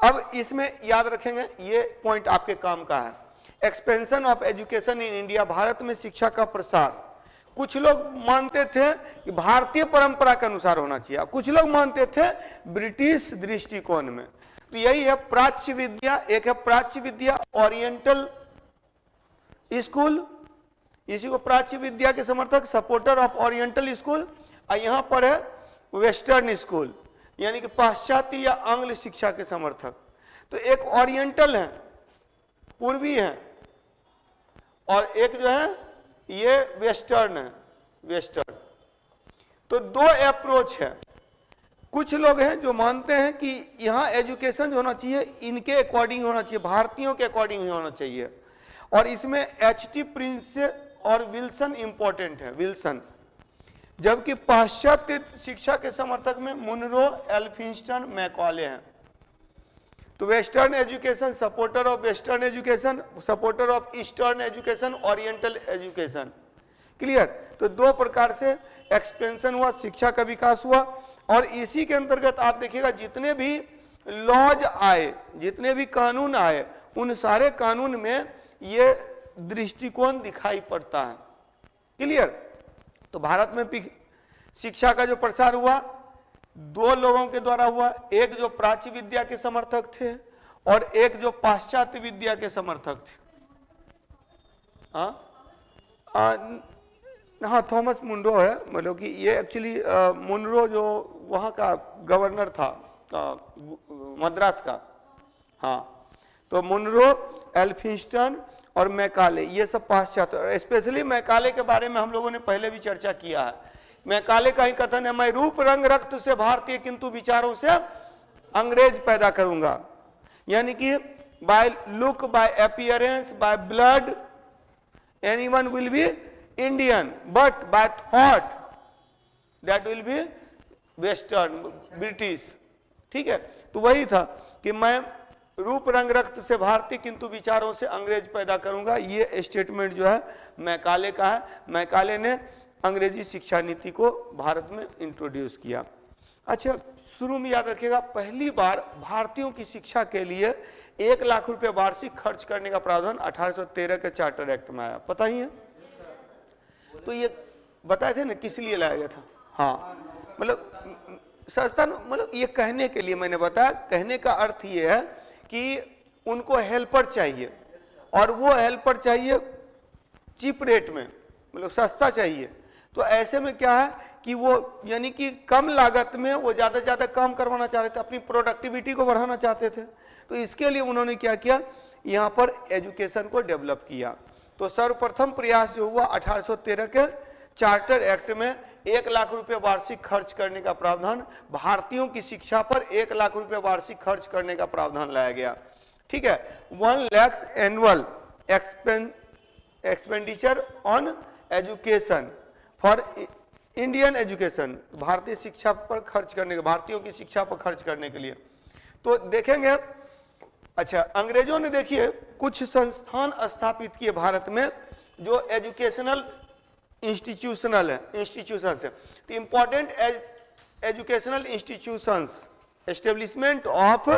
अब इसमें याद रखेंगे, ये पॉइंट आपके काम का है। Expansion of education in India, Bharat में शिक्षा का प्रसार। कुछ लोग मानते थे कि भारतीय परंपरा के अनुसार होना चाहिए, कुछ लोग मानते थे ब्रिटिश दृष्टिकोण में। तो यही है प्राच्य विद्या, एक है प्राच्य विद्या ओरिएंटल स्कूल, इसी को प्राच्य विद्या के समर्थक, सपोर्टर ऑफ ओरिएंटल स्कूल, और यहां पर है वेस्टर्न स्कूल, यानी कि पाश्चात्य या आंग्ल शिक्षा के समर्थक। तो एक ओरिएंटल है, पूर्वी है, और एक जो है ये वेस्टर्न है, वेस्टर्न। तो दो अप्रोच है। कुछ लोग हैं जो मानते हैं कि यहाँ एजुकेशन जो होना चाहिए इनके अकॉर्डिंग होना चाहिए, भारतीयों के अकॉर्डिंग होना चाहिए, और इसमें एच.टी. प्रिंस और विल्सन इंपॉर्टेंट है, विल्सन। जबकि पाश्चात्य शिक्षा के समर्थक में मुनरो, एल्फिंस्टन, मैकॉले हैं। तो western education, supporter of western education, supporter of eastern education, oriental education. Clear? तो दो प्रकार से एक्सपेंशन हुआ, शिक्षा का विकास हुआ। और इसी के अंतर्गत आप देखिएगा जितने भी लॉज आए, जितने भी कानून आए, उन सारे कानून में ये दृष्टिकोण दिखाई पड़ता है। क्लियर? तो भारत में शिक्षा का जो प्रसार हुआ दो लोगों के द्वारा हुआ, एक जो प्राच्य विद्या के समर्थक थे और एक जो पाश्चात्य विद्या के समर्थक थे। हाँ, थॉमस मुनरो है, मतलब कि ये एक्चुअली मुनरो जो वहाँ का गवर्नर था मद्रास का। हाँ, तो मुनरो, एल्फिंस्टन और मैकाले, ये सब पाश्चात्य। स्पेशली मैकाले के बारे में हम लोगों ने पहले भी चर्चा किया है। मैकाले का ही कथन है, मैं रूप रंग रक्त से भारतीय किंतु विचारों से अंग्रेज पैदा करूंगा। यानी कि by look, by appearance, by blood anyone will be Indian, but by thought that will be western, British. ठीक है? तो वही था कि मैं रूप रंग रक्त से भारतीय किंतु विचारों से अंग्रेज पैदा करूंगा। ये स्टेटमेंट जो है मैकाले का है। मैकाले ने अंग्रेजी शिक्षा नीति को भारत में इंट्रोड्यूस किया। अच्छा, शुरू में याद रखिएगा, पहली बार भारतीयों की शिक्षा के लिए 1 लाख रुपए वार्षिक खर्च करने का प्रावधान 1813 के चार्टर एक्ट में आया। पता ही है? तो ये बताए थे ना किस लिए लाया गया था। हाँ, मतलब संस्थान, मतलब ये कहने के लिए मैंने बताया, कहने का अर्थ ये है कि उनको हेल्पर चाहिए, और वो हेल्पर चाहिए चीप रेट में, मतलब सस्ता चाहिए। तो ऐसे में क्या है कि वो यानी कि कम लागत में वो ज़्यादा से ज़्यादा काम करवाना चाह रहे थे, अपनी प्रोडक्टिविटी को बढ़ाना चाहते थे। तो इसके लिए उन्होंने क्या किया, यहाँ पर एजुकेशन को डेवलप किया। तो सर्वप्रथम प्रयास जो हुआ 1813 के चार्टर एक्ट में 1 लाख रुपए वार्षिक खर्च करने का प्रावधान, भारतीयों की शिक्षा पर 1 लाख रुपए वार्षिक खर्च करने का प्रावधान लाया गया। ठीक है? 1 lakh annual expenditure on education for Indian education, भारतीय शिक्षा पर खर्च करने के, भारतीयों की शिक्षा पर खर्च करने के लिए। तो देखेंगे, अच्छा, अंग्रेजों ने देखिए कुछ संस्थान स्थापित किए भारत में जो एजुकेशनल इंस्टीट्यूशनल है, इंस्टीट्यूशंस है। तो important educational institutions, establishment of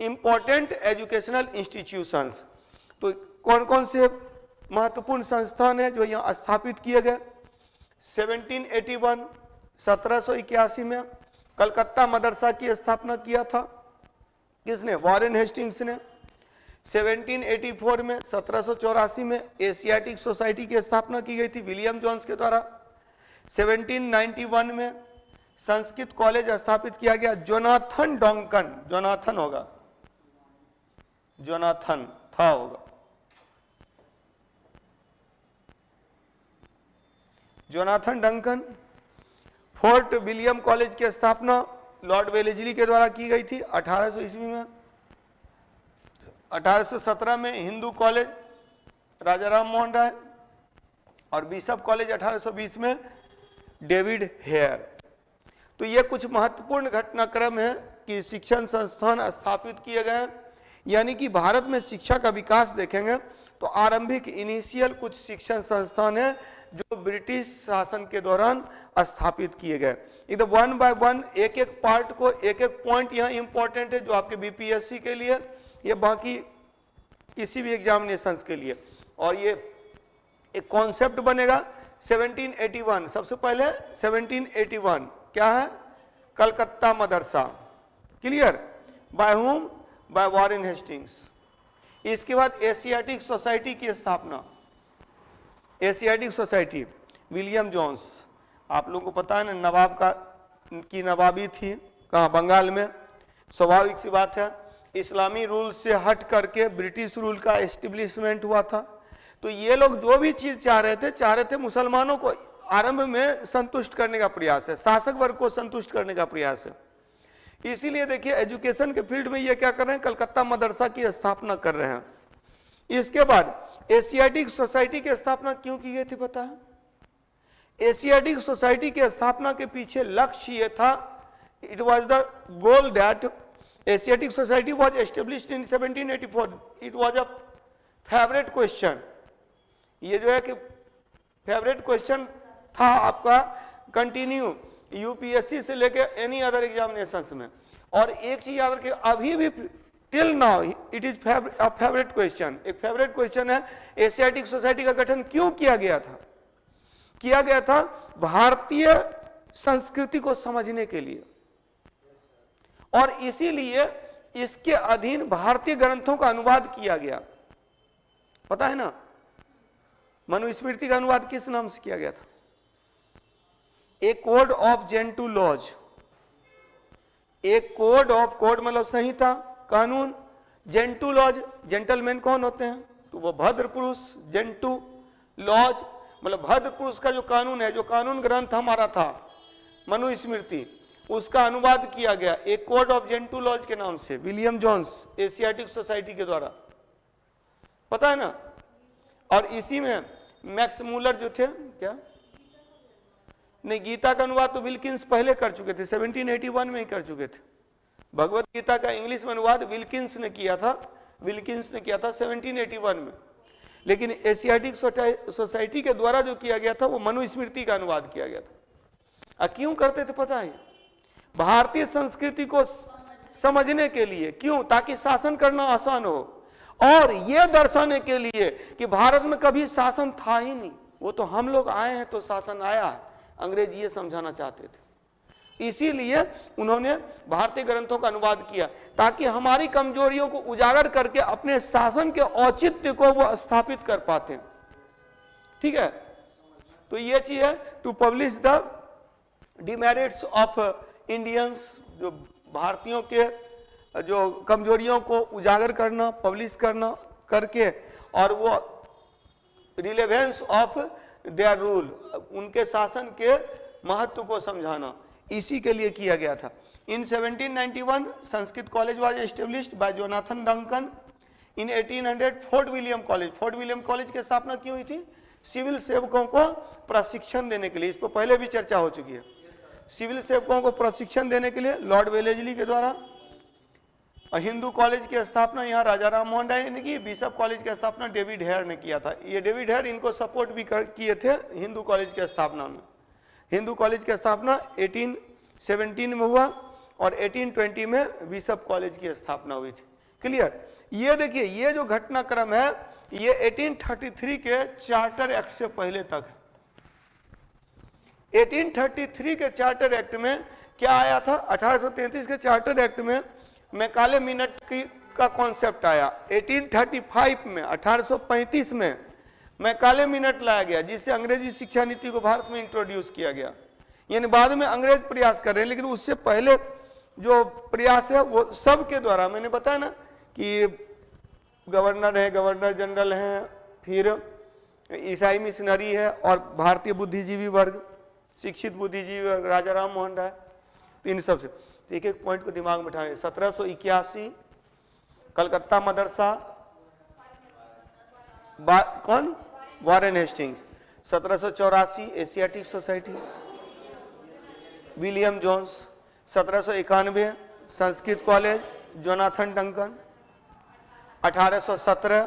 important educational institutions. तो कौन कौन से महत्वपूर्ण संस्थान है जो यहाँ स्थापित किए गए? 1781, 1781 में कलकत्ता मदरसा की स्थापना किया था। किसने? वॉरेन हेस्टिंग्स ने। 1784 में, 1784 में एशियाटिक सोसाइटी की स्थापना की गई थी विलियम जोन्स के द्वारा। 1791 में संस्कृत कॉलेज स्थापित किया गया जोनाथन डंकन, जोनाथन होगा, जोनाथन था होगा, Jonathan Duncan. Fort William college की स्थापना लॉर्ड वेलेस्ली के द्वारा की गई थी 1800 ईस्वी में। 1817 में हिंदू कॉलेज राजा राम मोहन राय, और बिशप कॉलेज 1820 में डेविड हेयर। तो ये कुछ महत्वपूर्ण घटनाक्रम है कि शिक्षण संस्थान स्थापित किए गए। यानी कि भारत में शिक्षा का विकास देखेंगे तो आरंभिक इनिशियल कुछ शिक्षण संस्थान है जो ब्रिटिश शासन के दौरान स्थापित किए गए। इधर वन बाय वन एक एक पार्ट को, एक एक पॉइंट यहाँ इंपॉर्टेंट है जो आपके बीपीएससी के लिए, ये बाकी किसी भी एग्जामिनेशंस के लिए। और ये एक कॉन्सेप्ट बनेगा 1781, सबसे पहले 1781 क्या है, Calcutta Madrasa, clear, by home, by Warren Hastings. इसके बाद एशियाटिक सोसाइटी की स्थापना, एशियाटिक सोसाइटी, विलियम जोन्स, आप लोगों को पता है ना, नवाब की नवाबी थी कहाँ, बंगाल में। स्वाभाविक सी बात है, इस्लामी रूल से हट करके ब्रिटिश रूल का एस्टेब्लिशमेंट हुआ था। तो ये लोग जो भी चीज चाह रहे थे मुसलमानों को आरंभ में संतुष्ट करने का प्रयास है, शासक वर्ग को संतुष्ट करने का प्रयास है। इसीलिए देखिए एजुकेशन के फील्ड में ये क्या कर रहे हैं, कलकत्ता मदरसा की स्थापना कर रहे हैं। इसके बाद एशियाटिक सोसाइटी की स्थापना क्यों की गई थी पता है? एशियाटिक सोसाइटी की स्थापना के पीछे लक्ष्य ये था, it was the goal that Asiatic society was established in 1784। It was a favourite question, ये जो है कि फेवरेट क्वेश्चन था आपका कंटिन्यू यूपीएससी से लेके एनी अदर एग्जामिनेशंस में। और एक चीज याद रखिए, अभी भी till now it is favourite question, एक फेवरेट क्वेश्चन है एशियाटिक सोसाइटी का गठन क्यों किया गया था? किया गया था भारतीय संस्कृति को समझने के लिए, और इसीलिए इसके अधीन भारतीय ग्रंथों का अनुवाद किया गया। पता है ना, मनुस्मृति का अनुवाद किस नाम से किया गया था? ए कोड ऑफ जेंटू लॉज, एक कोड ऑफ, कोड मतलब संहिता, कानून, जेंटू लॉज, जेंटलमैन कौन होते हैं? तो वो भद्र पुरुष, जेंटू लॉज मतलब भद्र पुरुष का जो कानून है, जो कानून ग्रंथ हमारा था मनुस्मृति, उसका अनुवाद किया गया एक कोड ऑफ जेंटू लॉज के नाम से, विलियम जोन्स एशियाटिक सोसाइटी के द्वारा, पता है ना। और इसी में मैक्स मूलर जो थे, क्या नहीं, गीता का अनुवाद तो विल्किंस पहले कर चुके थे, 1781 में ही कर चुके थे। भगवत गीता का इंग्लिश में अनुवाद विल्किंस ने किया था, 1781 में। लेकिन एशियाटिक सोसाइटी के द्वारा जो किया गया था वो मनुस्मृति का अनुवाद किया गया था। क्यों करते थे पता है? भारतीय संस्कृति को समझने के लिए। क्यों? ताकि शासन करना आसान हो, और यह दर्शाने के लिए कि भारत में कभी शासन था ही नहीं, वो तो हम लोग आए हैं तो शासन आया है। अंग्रेज ये समझाना चाहते थे, इसीलिए उन्होंने भारतीय ग्रंथों का अनुवाद किया ताकि हमारी कमजोरियों को उजागर करके अपने शासन के औचित्य को वो स्थापित कर पाते। ठीक है, तो ये चीज है to publish the demerits of Indians, जो भारतीयों के जो कमजोरियों को उजागर करना, पब्लिश करना करके, और वो रिलेवेंस ऑफ देयर रूल, उनके शासन के महत्व को समझाना, इसी के लिए किया गया था। इन 1791 Sanskrit college was established by Jonathan Duncan. In 1800 fort William college, fort William college की स्थापना क्यों हुई थी? सिविल सेवकों को प्रशिक्षण देने के लिए, इस पर पहले भी चर्चा हो चुकी है। सिविल सेवकों को प्रशिक्षण देने के लिए लॉर्ड वेलेजली के द्वारा। हिंदू कॉलेज की स्थापना यहाँ राजा राम मोहन राय ने की। बिशप कॉलेज की स्थापना डेविड हेयर ने किया था। ये डेविड हेयर इनको सपोर्ट भी किए थे हिंदू कॉलेज की स्थापना में। हिंदू कॉलेज की स्थापना 1817 में हुआ और 1820 में बिशप कॉलेज की स्थापना हुई थी। क्लियर? ये देखिए, ये जो घटनाक्रम है ये 1833 के चार्टर एक्ट से पहले तक है। 1833 के चार्टर एक्ट में क्या आया था? 1833 के चार्टर एक्ट में मैकाले मिनट का कॉन्सेप्ट आया। 1835 में, 1835 में मैकाले मिनट लाया गया, जिससे अंग्रेजी शिक्षा नीति को भारत में इंट्रोड्यूस किया गया। यानी बाद में अंग्रेज प्रयास कर रहे हैं, लेकिन उससे पहले जो प्रयास है वो सबके द्वारा, मैंने बताया ना कि गवर्नर है, गवर्नर जनरल हैं, फिर ईसाई मिशनरी है, और भारतीय बुद्धिजीवी वर्ग, शिक्षित बुद्धिजीवी वर्ग, राजा राम मोहन राय, तो इन सब से एक एक पॉइंट को दिमाग में बैठाएं। 1781 कलकत्ता मदरसा, कौन? Warren Hastings. 1784 Asiatic Society, William Jones. 1791 Sanskrit college, Jonathan Duncan. 1817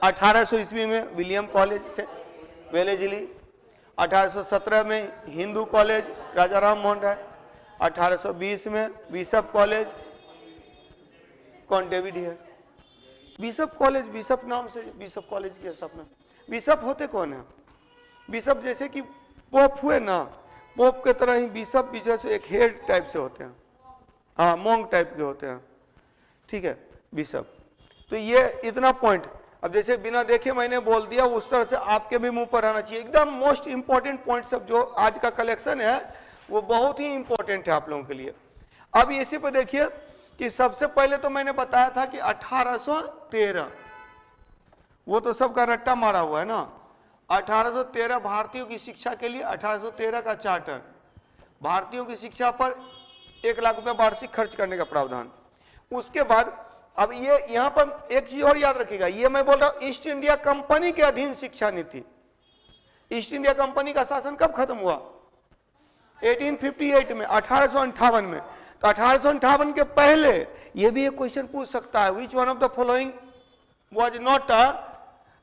1800 ईस्वी में विलियम कॉलेज से वेलेजली, 1817 में हिंदू कॉलेज राजा राम मोहन राय, 1820 में बिशप कॉलेज कौन डेविड है। बिशप कॉलेज, बिशप नाम से बिशप कॉलेज की स्थापना। बिशप होते कौन है? बिशप जैसे कि पोप हुए ना, पोप के तरह ही बिशप भी जैसे एक हेड टाइप से होते हैं, हाँ मोंग टाइप के होते हैं, ठीक है बिशप। तो ये इतना पॉइंट, अब जैसे बिना देखे मैंने बोल दिया उस तरह से आपके भी मुंह पर आना चाहिए। एकदम मोस्ट इंपॉर्टेंट पॉइंट सब जो आज का कलेक्शन है वो बहुत ही इंपॉर्टेंट है आप लोगों के लिए। अब इसी पर देखिए कि सबसे पहले तो मैंने बताया था कि 1813, वो तो सबका रट्टा मारा हुआ है ना। 1813 भारतीयों की शिक्षा के लिए 1813 का चार्टर, भारतीयों की शिक्षा पर 1 लाख रुपए वार्षिक खर्च करने का प्रावधान। उसके बाद अब ये यहां पर एक चीज और याद रखिएगा, ये मैं बोल रहा हूं ईस्ट इंडिया कंपनी के अधीन शिक्षा नीति। ईस्ट इंडिया कंपनी का शासन कब खत्म हुआ? 1858 में, 1858 में। तो 1858 के पहले ये भी एक क्वेश्चन पूछ सकता है, which one of the following was not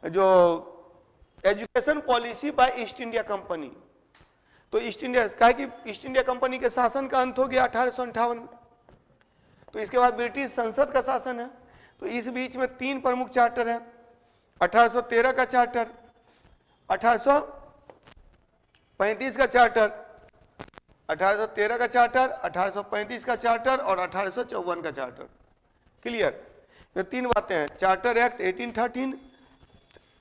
जो education policy by East India company. तो ईस्ट इंडिया कहा कि ईस्ट इंडिया कंपनी के शासन का अंत हो गया 1858 में। तो इसके बाद ब्रिटिश संसद का शासन है। तो इस बीच में 3 प्रमुख चार्टर हैं, 1813 का चार्टर, 1835 का चार्टर, 1813 का चार्टर, 1835 का चार्टर और 1854 का चार्टर। क्लियर? ये 3 बातें हैं, चार्टर एक्ट 1813,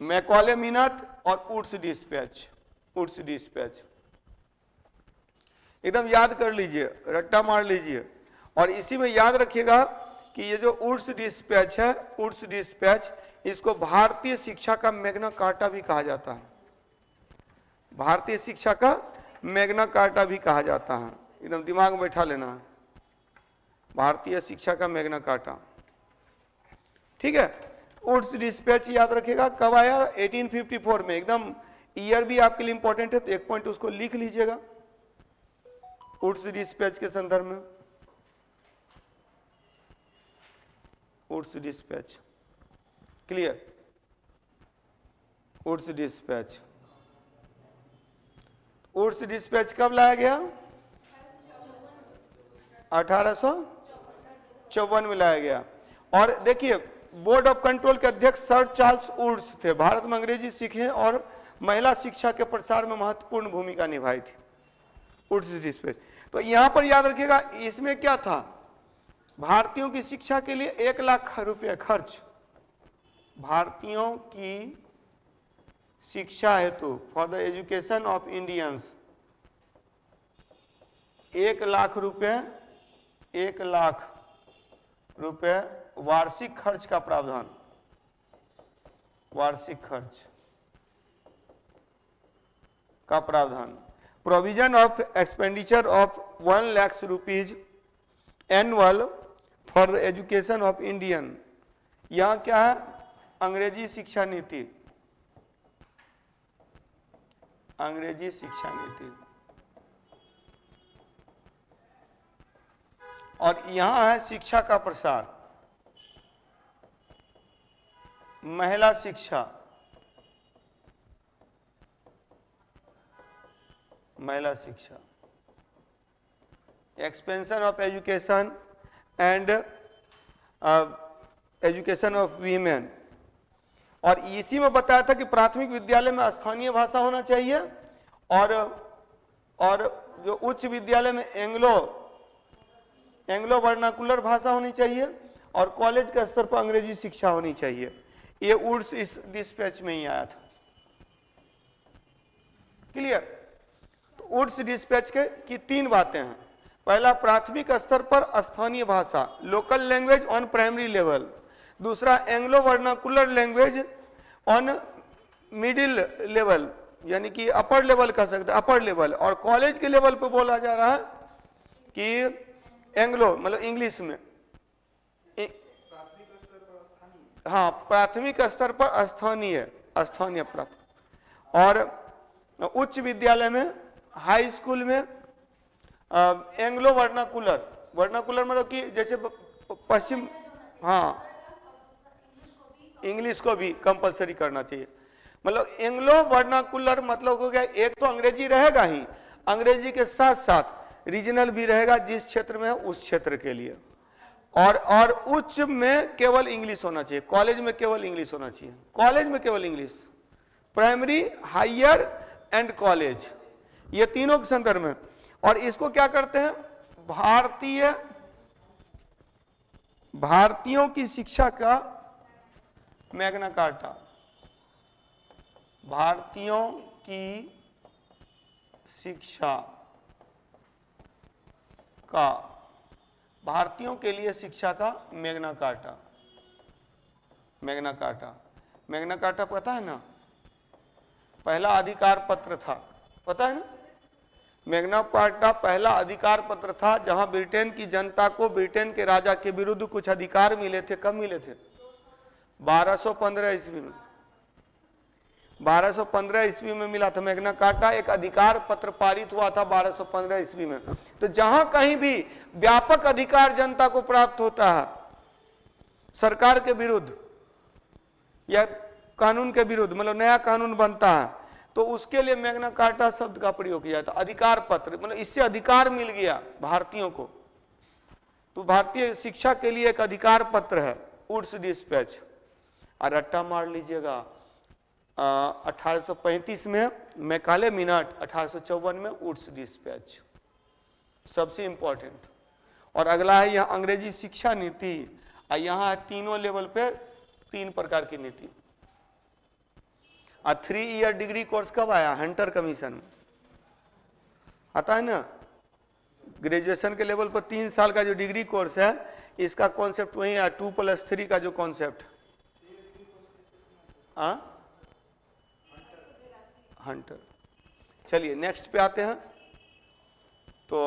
मैकॉले मीनात और वुड्स डिस्पैच। वुड्स डिस्पैच एकदम याद कर लीजिए, रट्टा मार लीजिए। और इसी में याद रखिएगा कि ये जो वुड्स डिस्पैच है, वुड्स डिस्पैच, इसको भारतीय शिक्षा का मैग्ना कार्टा भी कहा जाता है। भारतीय शिक्षा का मैग्ना कार्टा भी कहा जाता है, एकदम दिमाग में बैठा लेना है, भारतीय शिक्षा का मैग्ना कार्टा। ठीक है, वुड्स डिस्पैच याद रखिएगा कब आया? 1854 में। एकदम ईयर भी आपके लिए इंपॉर्टेंट है, तो 1 पॉइंट उसको लिख लीजिएगा वुड्स डिस्पैच के संदर्भ में। Wood's dispatch, clear? Wood's dispatch, Wood's dispatch कब लाया गया? 1854 में लाया गया। और देखिए बोर्ड ऑफ कंट्रोल के अध्यक्ष सर चार्ल्स वुड्स थे। भारत में अंग्रेजी सीखे और महिला शिक्षा के प्रसार में महत्वपूर्ण भूमिका निभाई थी वुड्स डिस्पैच। तो यहां पर याद रखिएगा इसमें क्या था? भारतीयों की शिक्षा के लिए 1 लाख रुपए खर्च, भारतीयों की शिक्षा हेतु, for the education of Indians, 1 lakh रुपए, 1 लाख रुपए वार्षिक खर्च का प्रावधान, वार्षिक खर्च का प्रावधान। Provision of expenditure of 1 lakh rupees annual for the education of Indian. यहां क्या है? अंग्रेजी शिक्षा नीति, अंग्रेजी शिक्षा नीति। और यहां है शिक्षा का प्रसार, महिला शिक्षा, महिला शिक्षा, expansion of education and education of women. और इसी में बताया था कि प्राथमिक विद्यालय में स्थानीय भाषा होना चाहिए और जो उच्च विद्यालय में एंग्लो वर्नाकुलर भाषा होनी चाहिए और कॉलेज के स्तर पर अंग्रेजी शिक्षा होनी चाहिए। ये वुड्स इस डिस्पैच में ही आया था। क्लियर? तो वुड्स डिस्पैच के की 3 बातें हैं। पहला, प्राथमिक स्तर पर स्थानीय भाषा, local language on primary level. दूसरा, Anglo vernacular language on middle level, यानी कि अपर लेवल कह सकते हैं, अपर लेवल। और कॉलेज के लेवल पे बोला जा रहा है कि एंग्लो मतलब इंग्लिश में, हाँ प्राथमिक स्तर पर स्थानीय प्राप्त। और उच्च विद्यालय में, हाई स्कूल में एंग्लो वर्नाकुलर, वर्नाकुलर मतलब कि जैसे पश्चिम, हाँ इंग्लिश को भी कंपलसरी करना चाहिए। मतलब एंग्लो वर्नाकुलर मतलब हो गया, एक तो अंग्रेजी रहेगा ही, अंग्रेजी के साथ साथ रीजनल भी रहेगा, जिस क्षेत्र में है उस क्षेत्र के लिए। और उच्च में केवल इंग्लिश होना चाहिए, कॉलेज में केवल इंग्लिश होना चाहिए, कॉलेज में केवल English, primary, higher and college, ये तीनों के संदर्भ में। और इसको क्या करते हैं, भारतीयों की शिक्षा का मैग्ना कार्टा, भारतीयों की शिक्षा का, भारतीयों के लिए शिक्षा का Magna carta. Magna carta, Magna carta पता है ना, पहला अधिकार पत्र था, पता है ना, मैग्ना कार्टा पहला अधिकार पत्र था जहां ब्रिटेन की जनता को ब्रिटेन के राजा के विरुद्ध कुछ अधिकार मिले थे। कब मिले थे? 1215 ईस्वी में, 1215 ईस्वी में मिला था मैग्ना कार्टा, एक अधिकार पत्र पारित हुआ था 1215 ईस्वी में। तो जहां कहीं भी व्यापक अधिकार जनता को प्राप्त होता है सरकार के विरुद्ध या कानून के विरुद्ध, मतलब नया कानून बनता है, तो उसके लिए मैग्ना कार्टा शब्द का प्रयोग किया जाता। अधिकार पत्र मतलब इससे अधिकार मिल गया भारतीयों को, तो भारतीय शिक्षा के लिए एक अधिकार पत्र है, वुड्स डिस्पैच। और रट्टा मार लीजिएगा, 1835 में मैकाले मिनट, 1854 में वुड्स डिस्पैच, सबसे इंपॉर्टेंट। और अगला है यहाँ अंग्रेजी शिक्षा नीति, और यहाँ तीनों लेवल पे 3 प्रकार की नीति। 3 ईयर डिग्री कोर्स कब आया? हंटर कमीशन आता है ना, ग्रेजुएशन के लेवल पर 3 साल का जो डिग्री कोर्स है, इसका कॉन्सेप्ट वही है, 2+3 का जो कॉन्सेप्ट, हंटर। चलिए नेक्स्ट पे आते हैं। तो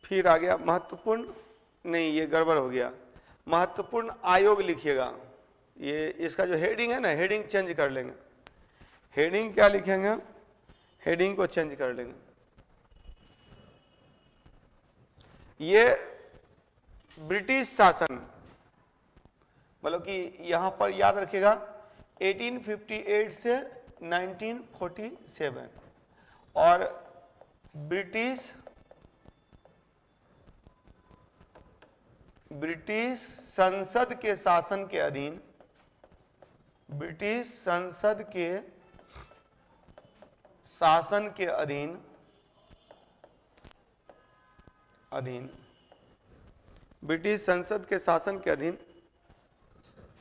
फिर आ गया महत्वपूर्ण, नहीं ये गड़बड़ हो गया, महत्वपूर्ण आयोग लिखिएगा। ये इसका जो हेडिंग है ना, हेडिंग चेंज कर लेंगे। हेडिंग क्या लिखेंगे? हेडिंग को चेंज कर लेंगे। ये ब्रिटिश शासन, मतलब कि यहां पर याद रखिएगा 1858 से 1947, और ब्रिटिश संसद के शासन के अधीन, ब्रिटिश संसद के शासन के अधीन ब्रिटिश संसद के शासन के अधीन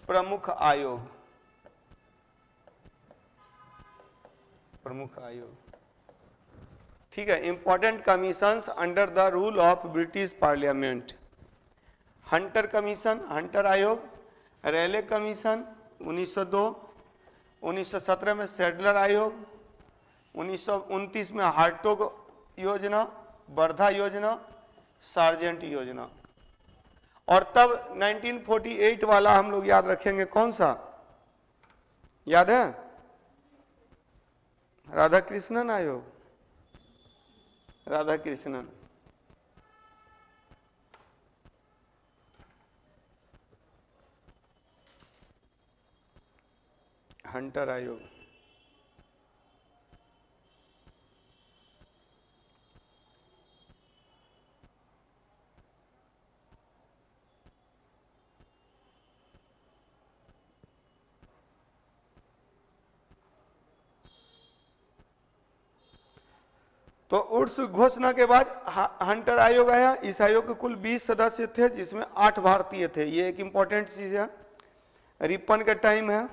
प्रमुख आयोग, प्रमुख आयोग, ठीक है। Important commissions under the rule of British parliament, Hunter commission, Hunter आयोग, रेले कमीशन 1902, 1917 में सैडलर आयोग, 1929 में हार्टोग योजना, वर्धा योजना, सार्जेंट योजना। और तब 1948 वाला हम लोग याद रखेंगे, कौन सा याद है? राधा कृष्णन आयोग, राधा कृष्णन, हंटर आयोग। तो उर्स घोषणा के बाद हंटर आयोग आया। इस आयोग के कुल 20 सदस्य थे, जिसमें 8 भारतीय थे। ये एक इंपॉर्टेंट चीज है। रिपन का टाइम है,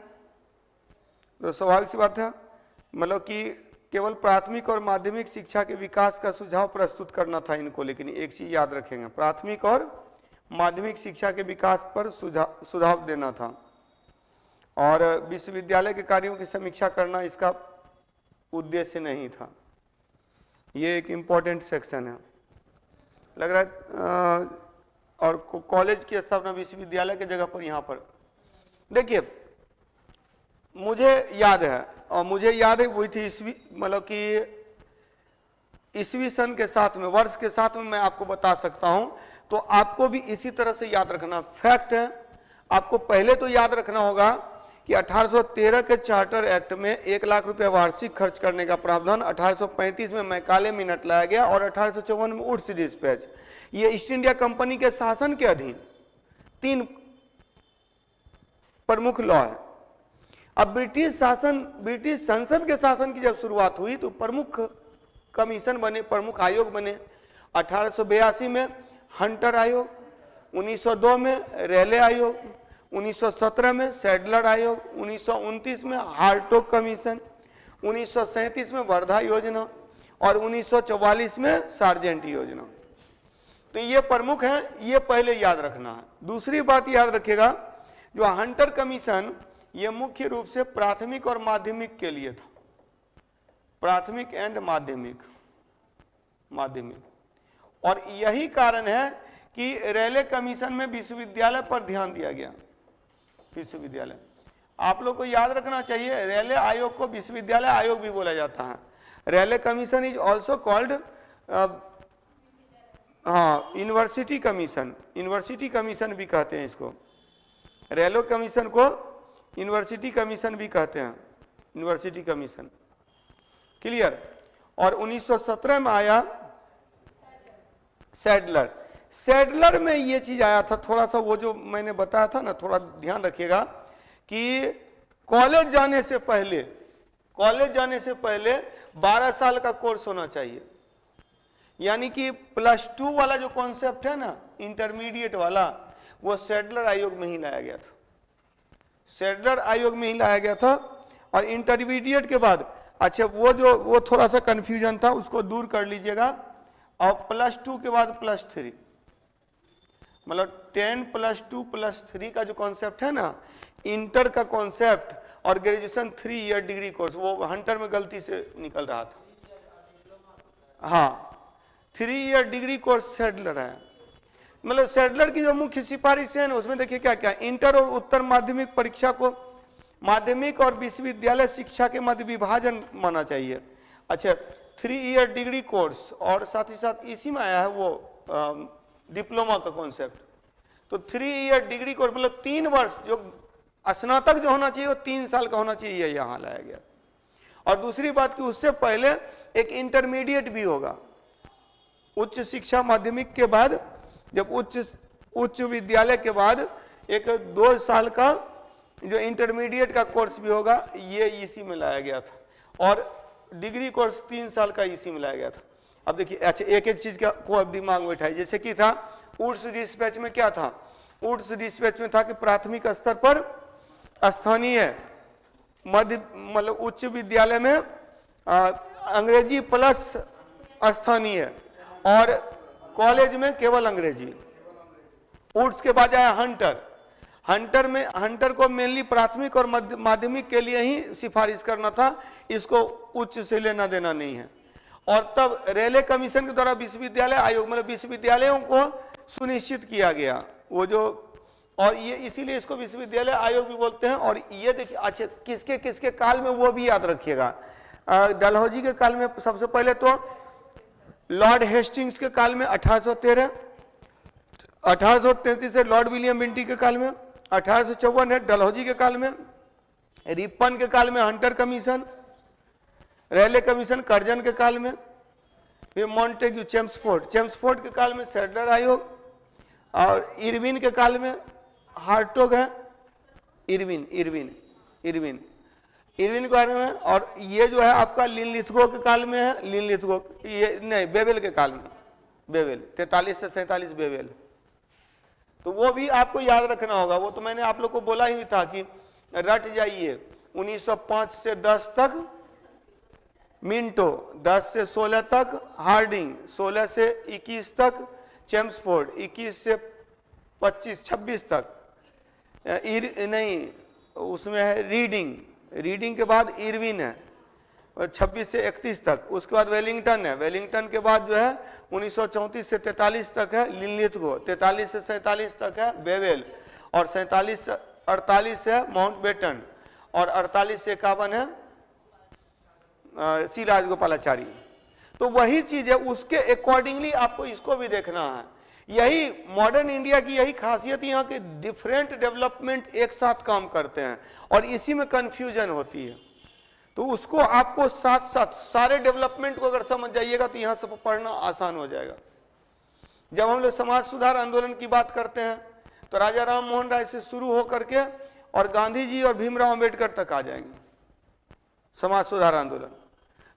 तो स्वाभाविक सी बात है, मतलब कि केवल प्राथमिक और माध्यमिक शिक्षा के विकास का सुझाव प्रस्तुत करना था इनको। लेकिन एक चीज याद रखेंगे, प्राथमिक और माध्यमिक शिक्षा के विकास पर सुझाव देना था, और विश्वविद्यालय के कार्यों की समीक्षा करना इसका उद्देश्य नहीं था। ये एक इम्पॉर्टेंट सेक्शन है लग रहा है। और कॉलेज की स्थापना विश्वविद्यालय के जगह पर यहाँ पर देखिए, मुझे याद है, और मुझे याद है हुई थी ईस्वी, मतलब कि ईस्वी सन के साथ में, वर्ष के साथ में मैं आपको बता सकता हूं। तो आपको भी इसी तरह से याद रखना। फैक्ट है, आपको पहले तो याद रखना होगा कि 1813 के चार्टर एक्ट में 1 लाख रुपए वार्षिक खर्च करने का प्रावधान 1835 में मैकाले मिनट लाया गया और 1854 में वुड्स डिस्पैच। ये ईस्ट इंडिया कंपनी के शासन के अधीन 3 प्रमुख लॉ है। अब ब्रिटिश संसद के शासन की जब शुरुआत हुई तो प्रमुख कमीशन बने, प्रमुख आयोग बने। 1882 में हंटर आयोग, 1902 में रेले आयोग, 1917 में सैडलर आयोग, 1929 में हार्टोग कमीशन, 1937 में वर्धा योजना और 1944 में सार्जेंट योजना। तो ये प्रमुख हैं, ये पहले याद रखना है। दूसरी बात याद रखिएगा, जो हंटर कमीशन ये मुख्य रूप से प्राथमिक और माध्यमिक के लिए था, प्राथमिक एंड माध्यमिक। और यही कारण है कि रेले कमीशन में विश्वविद्यालय पर ध्यान दिया गया। विश्वविद्यालय, आप लोग को याद रखना चाहिए, रेले आयोग को विश्वविद्यालय आयोग भी बोला जाता है। Raleigh commission is also called university commission, university commission भी कहते हैं इसको। रेले कमीशन को यूनिवर्सिटी कमीशन भी कहते हैं, यूनिवर्सिटी कमीशन। क्लियर। और 1917 में आया सैडलर। सैडलर में ये चीज आया था, थोड़ा सा वो जो मैंने बताया था ना, थोड़ा ध्यान रखिएगा कि कॉलेज जाने से पहले 12 साल का कोर्स होना चाहिए। यानी कि +2 वाला जो कॉन्सेप्ट है ना, इंटरमीडिएट वाला, वो सैडलर आयोग में ही लाया गया था। सैडलर आयोग में ही लाया गया था। और इंटरमीडिएट के बाद, अच्छा वो थोड़ा सा कंफ्यूजन था, उसको दूर कर लीजिएगा। और +2 के बाद +3, मतलब 10 +2 +3 का जो कॉन्सेप्ट है ना, इंटर का कॉन्सेप्ट और ग्रेजुएशन 3 ईयर डिग्री कोर्स, वो हंटर में गलती से निकल रहा था। हाँ, 3 ईयर डिग्री कोर्स सैडलर है। मतलब सैडलर की जो मुख्य सिफारिश है ना, उसमें देखिए क्या क्या, इंटर और उत्तर माध्यमिक परीक्षा को माध्यमिक और विश्वविद्यालय शिक्षा के मध्य विभाजन माना चाहिए। अच्छा, 3 ईयर डिग्री कोर्स, और साथ ही साथ इसी में आया है वो डिप्लोमा का कॉन्सेप्ट। तो 3 ईयर डिग्री कोर्स मतलब 3 वर्ष, जो स्नातक जो होना चाहिए वो 3 साल का होना चाहिए, यहाँ लाया गया। और दूसरी बात कि उससे पहले एक इंटरमीडिएट भी होगा। उच्च शिक्षा माध्यमिक के बाद, जब उच्च विद्यालय के बाद एक 2 साल का जो इंटरमीडिएट का कोर्स भी होगा, ये इसी में लाया गया था। और डिग्री कोर्स 3 साल का इसी में लाया गया था। अब देखिए, अच्छा एक एक चीज को अब दिमाग में उठाइए। जैसे कि था वुड्स डिस्पैच में, क्या था? वुड्स डिस्पैच में था कि प्राथमिक स्तर पर स्थानीय मध्य, मतलब उच्च विद्यालय में अंग्रेजी प्लस स्थानीय, और कॉलेज में केवल अंग्रेजी। वुड्स के बाद आया हंटर। हंटर को मेनली प्राथमिक और माध्यमिक के लिए ही सिफारिश करना था, इसको उच्च से लेना देना नहीं है। और तब रेले कमीशन के द्वारा विश्वविद्यालय आयोग, मतलब विश्वविद्यालयों को सुनिश्चित किया गया वो जो, और ये इसीलिए इसको विश्वविद्यालय आयोग भी बोलते हैं। और ये देखिए, अच्छा किसके किसके काल में वो भी याद रखिएगा। डलहौजी के काल में सबसे पहले तो लॉर्ड हेस्टिंग्स के काल में 1813, 1833 से लॉर्ड विलियम बेंटिक के काल में, 1854 है डलहौजी के काल में, रिपन के काल में हंटर कमीशन, रेले कमीशन कर्जन के काल में, फिर मॉन्टेग्यू चेम्सफोर्ड के काल में सैडलर आयोग, और इरविन के काल में हार्टोग है, इरविन के बारे में। और ये जो है आपका लिनलिथगो के काल में है, लिनलिथगो ये नहीं, बेवेल के काल में, बेवेल 43 से 47 बेवेल। तो वो भी आपको याद रखना होगा। वो तो मैंने आप लोग को बोला ही था कि रट जाइए। 1905 से 10 तक मिंटो, 10 से 16 तक हार्डिंग, 16 से 21 तक चेम्सफोर्ड, 21 से 26 तक नहीं, उसमें है रीडिंग के बाद इरविन है, और 26 से 31 तक। उसके बाद वेलिंगटन है, वेलिंगटन के बाद जो है 1934 से 43 तक है लिनलिथगो, 43 से 47 तक है बेवेल, और 47 से 48 है माउंटबेटन, और 48 से 51 है सी राजगोपालाचारी। तो वही चीज है, उसके अकॉर्डिंगली आपको इसको भी देखना है यही मॉडर्न इंडिया की यही खासियत, यहाँ के डिफरेंट डेवलपमेंट एक साथ काम करते हैं और इसी में कंफ्यूजन होती है। तो उसको आपको साथ साथ सारे डेवलपमेंट को अगर समझ जाइएगा तो यहाँ से पढ़ना आसान हो जाएगा। जब हम लोग समाज सुधार आंदोलन की बात करते हैं तो राजा राम मोहन राय से शुरू होकर के और गांधी जी और भीमराव अंबेडकर तक आ जाएंगे समाज सुधार आंदोलन।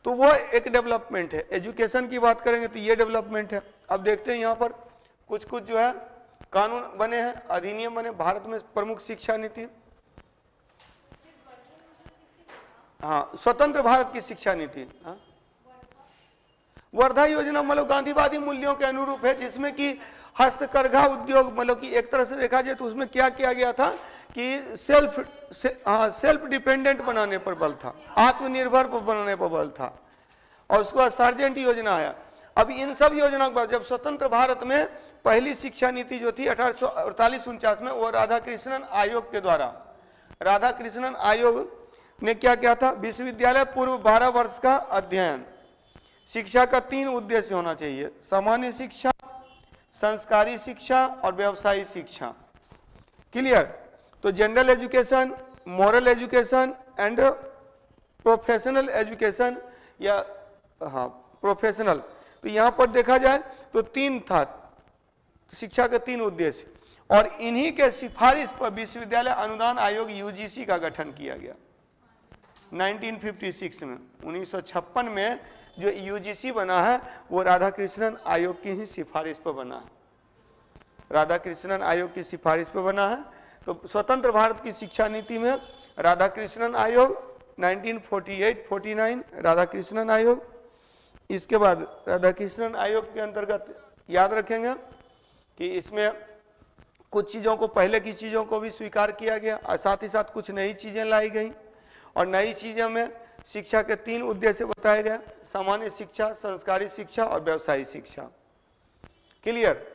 तो वो एक डेवलपमेंट है। एजुकेशन की बात करेंगे तो ये डेवलपमेंट है। अब देखते हैं यहाँ पर कुछ कुछ जो है कानून बने हैं, अधिनियम बने। भारत में प्रमुख शिक्षा नीति, हाँ, स्वतंत्र भारत की शिक्षा नीति, हाँ, वर्धा योजना मतलब गांधीवादी मूल्यों के अनुरूप है, जिसमें कि हस्तकरघा उद्योग मतलब कि एक तरह से देखा जाए तो उसमें क्या किया गया था कि सेल्फ डिपेंडेंट बनाने पर बल था, आत्मनिर्भर बनाने पर बल था। और उसके बाद सार्जेंट योजना आया। अब इन सब योजनाओं के बाद जब स्वतंत्र भारत में पहली शिक्षा नीति जो थी 1848-49 में, वो राधाकृष्णन आयोग के द्वारा, राधाकृष्णन आयोग ने क्या किया था, विश्वविद्यालय पूर्व 12 वर्ष का अध्ययन, शिक्षा का 3 उद्देश्य होना चाहिए, सामान्य शिक्षा, संस्कारी शिक्षा और व्यवसायिक शिक्षा। क्लियर? तो general education, moral education and professional education, या हाँ प्रोफेशनल। तो यहाँ पर देखा जाए तो 3 था शिक्षा के 3 उद्देश्य, और इन्हीं के सिफारिश पर विश्वविद्यालय अनुदान आयोग यूजीसी का गठन किया गया 1956 में। 1956 में जो यूजीसी बना है वो राधाकृष्णन आयोग की ही सिफारिश पर बना है, राधाकृष्णन आयोग की सिफारिश पर बना है। तो स्वतंत्र भारत की शिक्षा नीति में राधाकृष्णन आयोग 1948-49 राधाकृष्णन आयोग। इसके बाद राधाकृष्णन आयोग के अंतर्गत याद रखेंगे कि इसमें कुछ चीज़ों को, पहले की चीज़ों को भी स्वीकार किया गया और साथ ही साथ कुछ नई चीज़ें लाई गई। और नई चीज़ों में शिक्षा के 3 उद्देश्य बताए गए, सामान्य शिक्षा, संस्कारी शिक्षा और व्यवसायिक शिक्षा। क्लियर?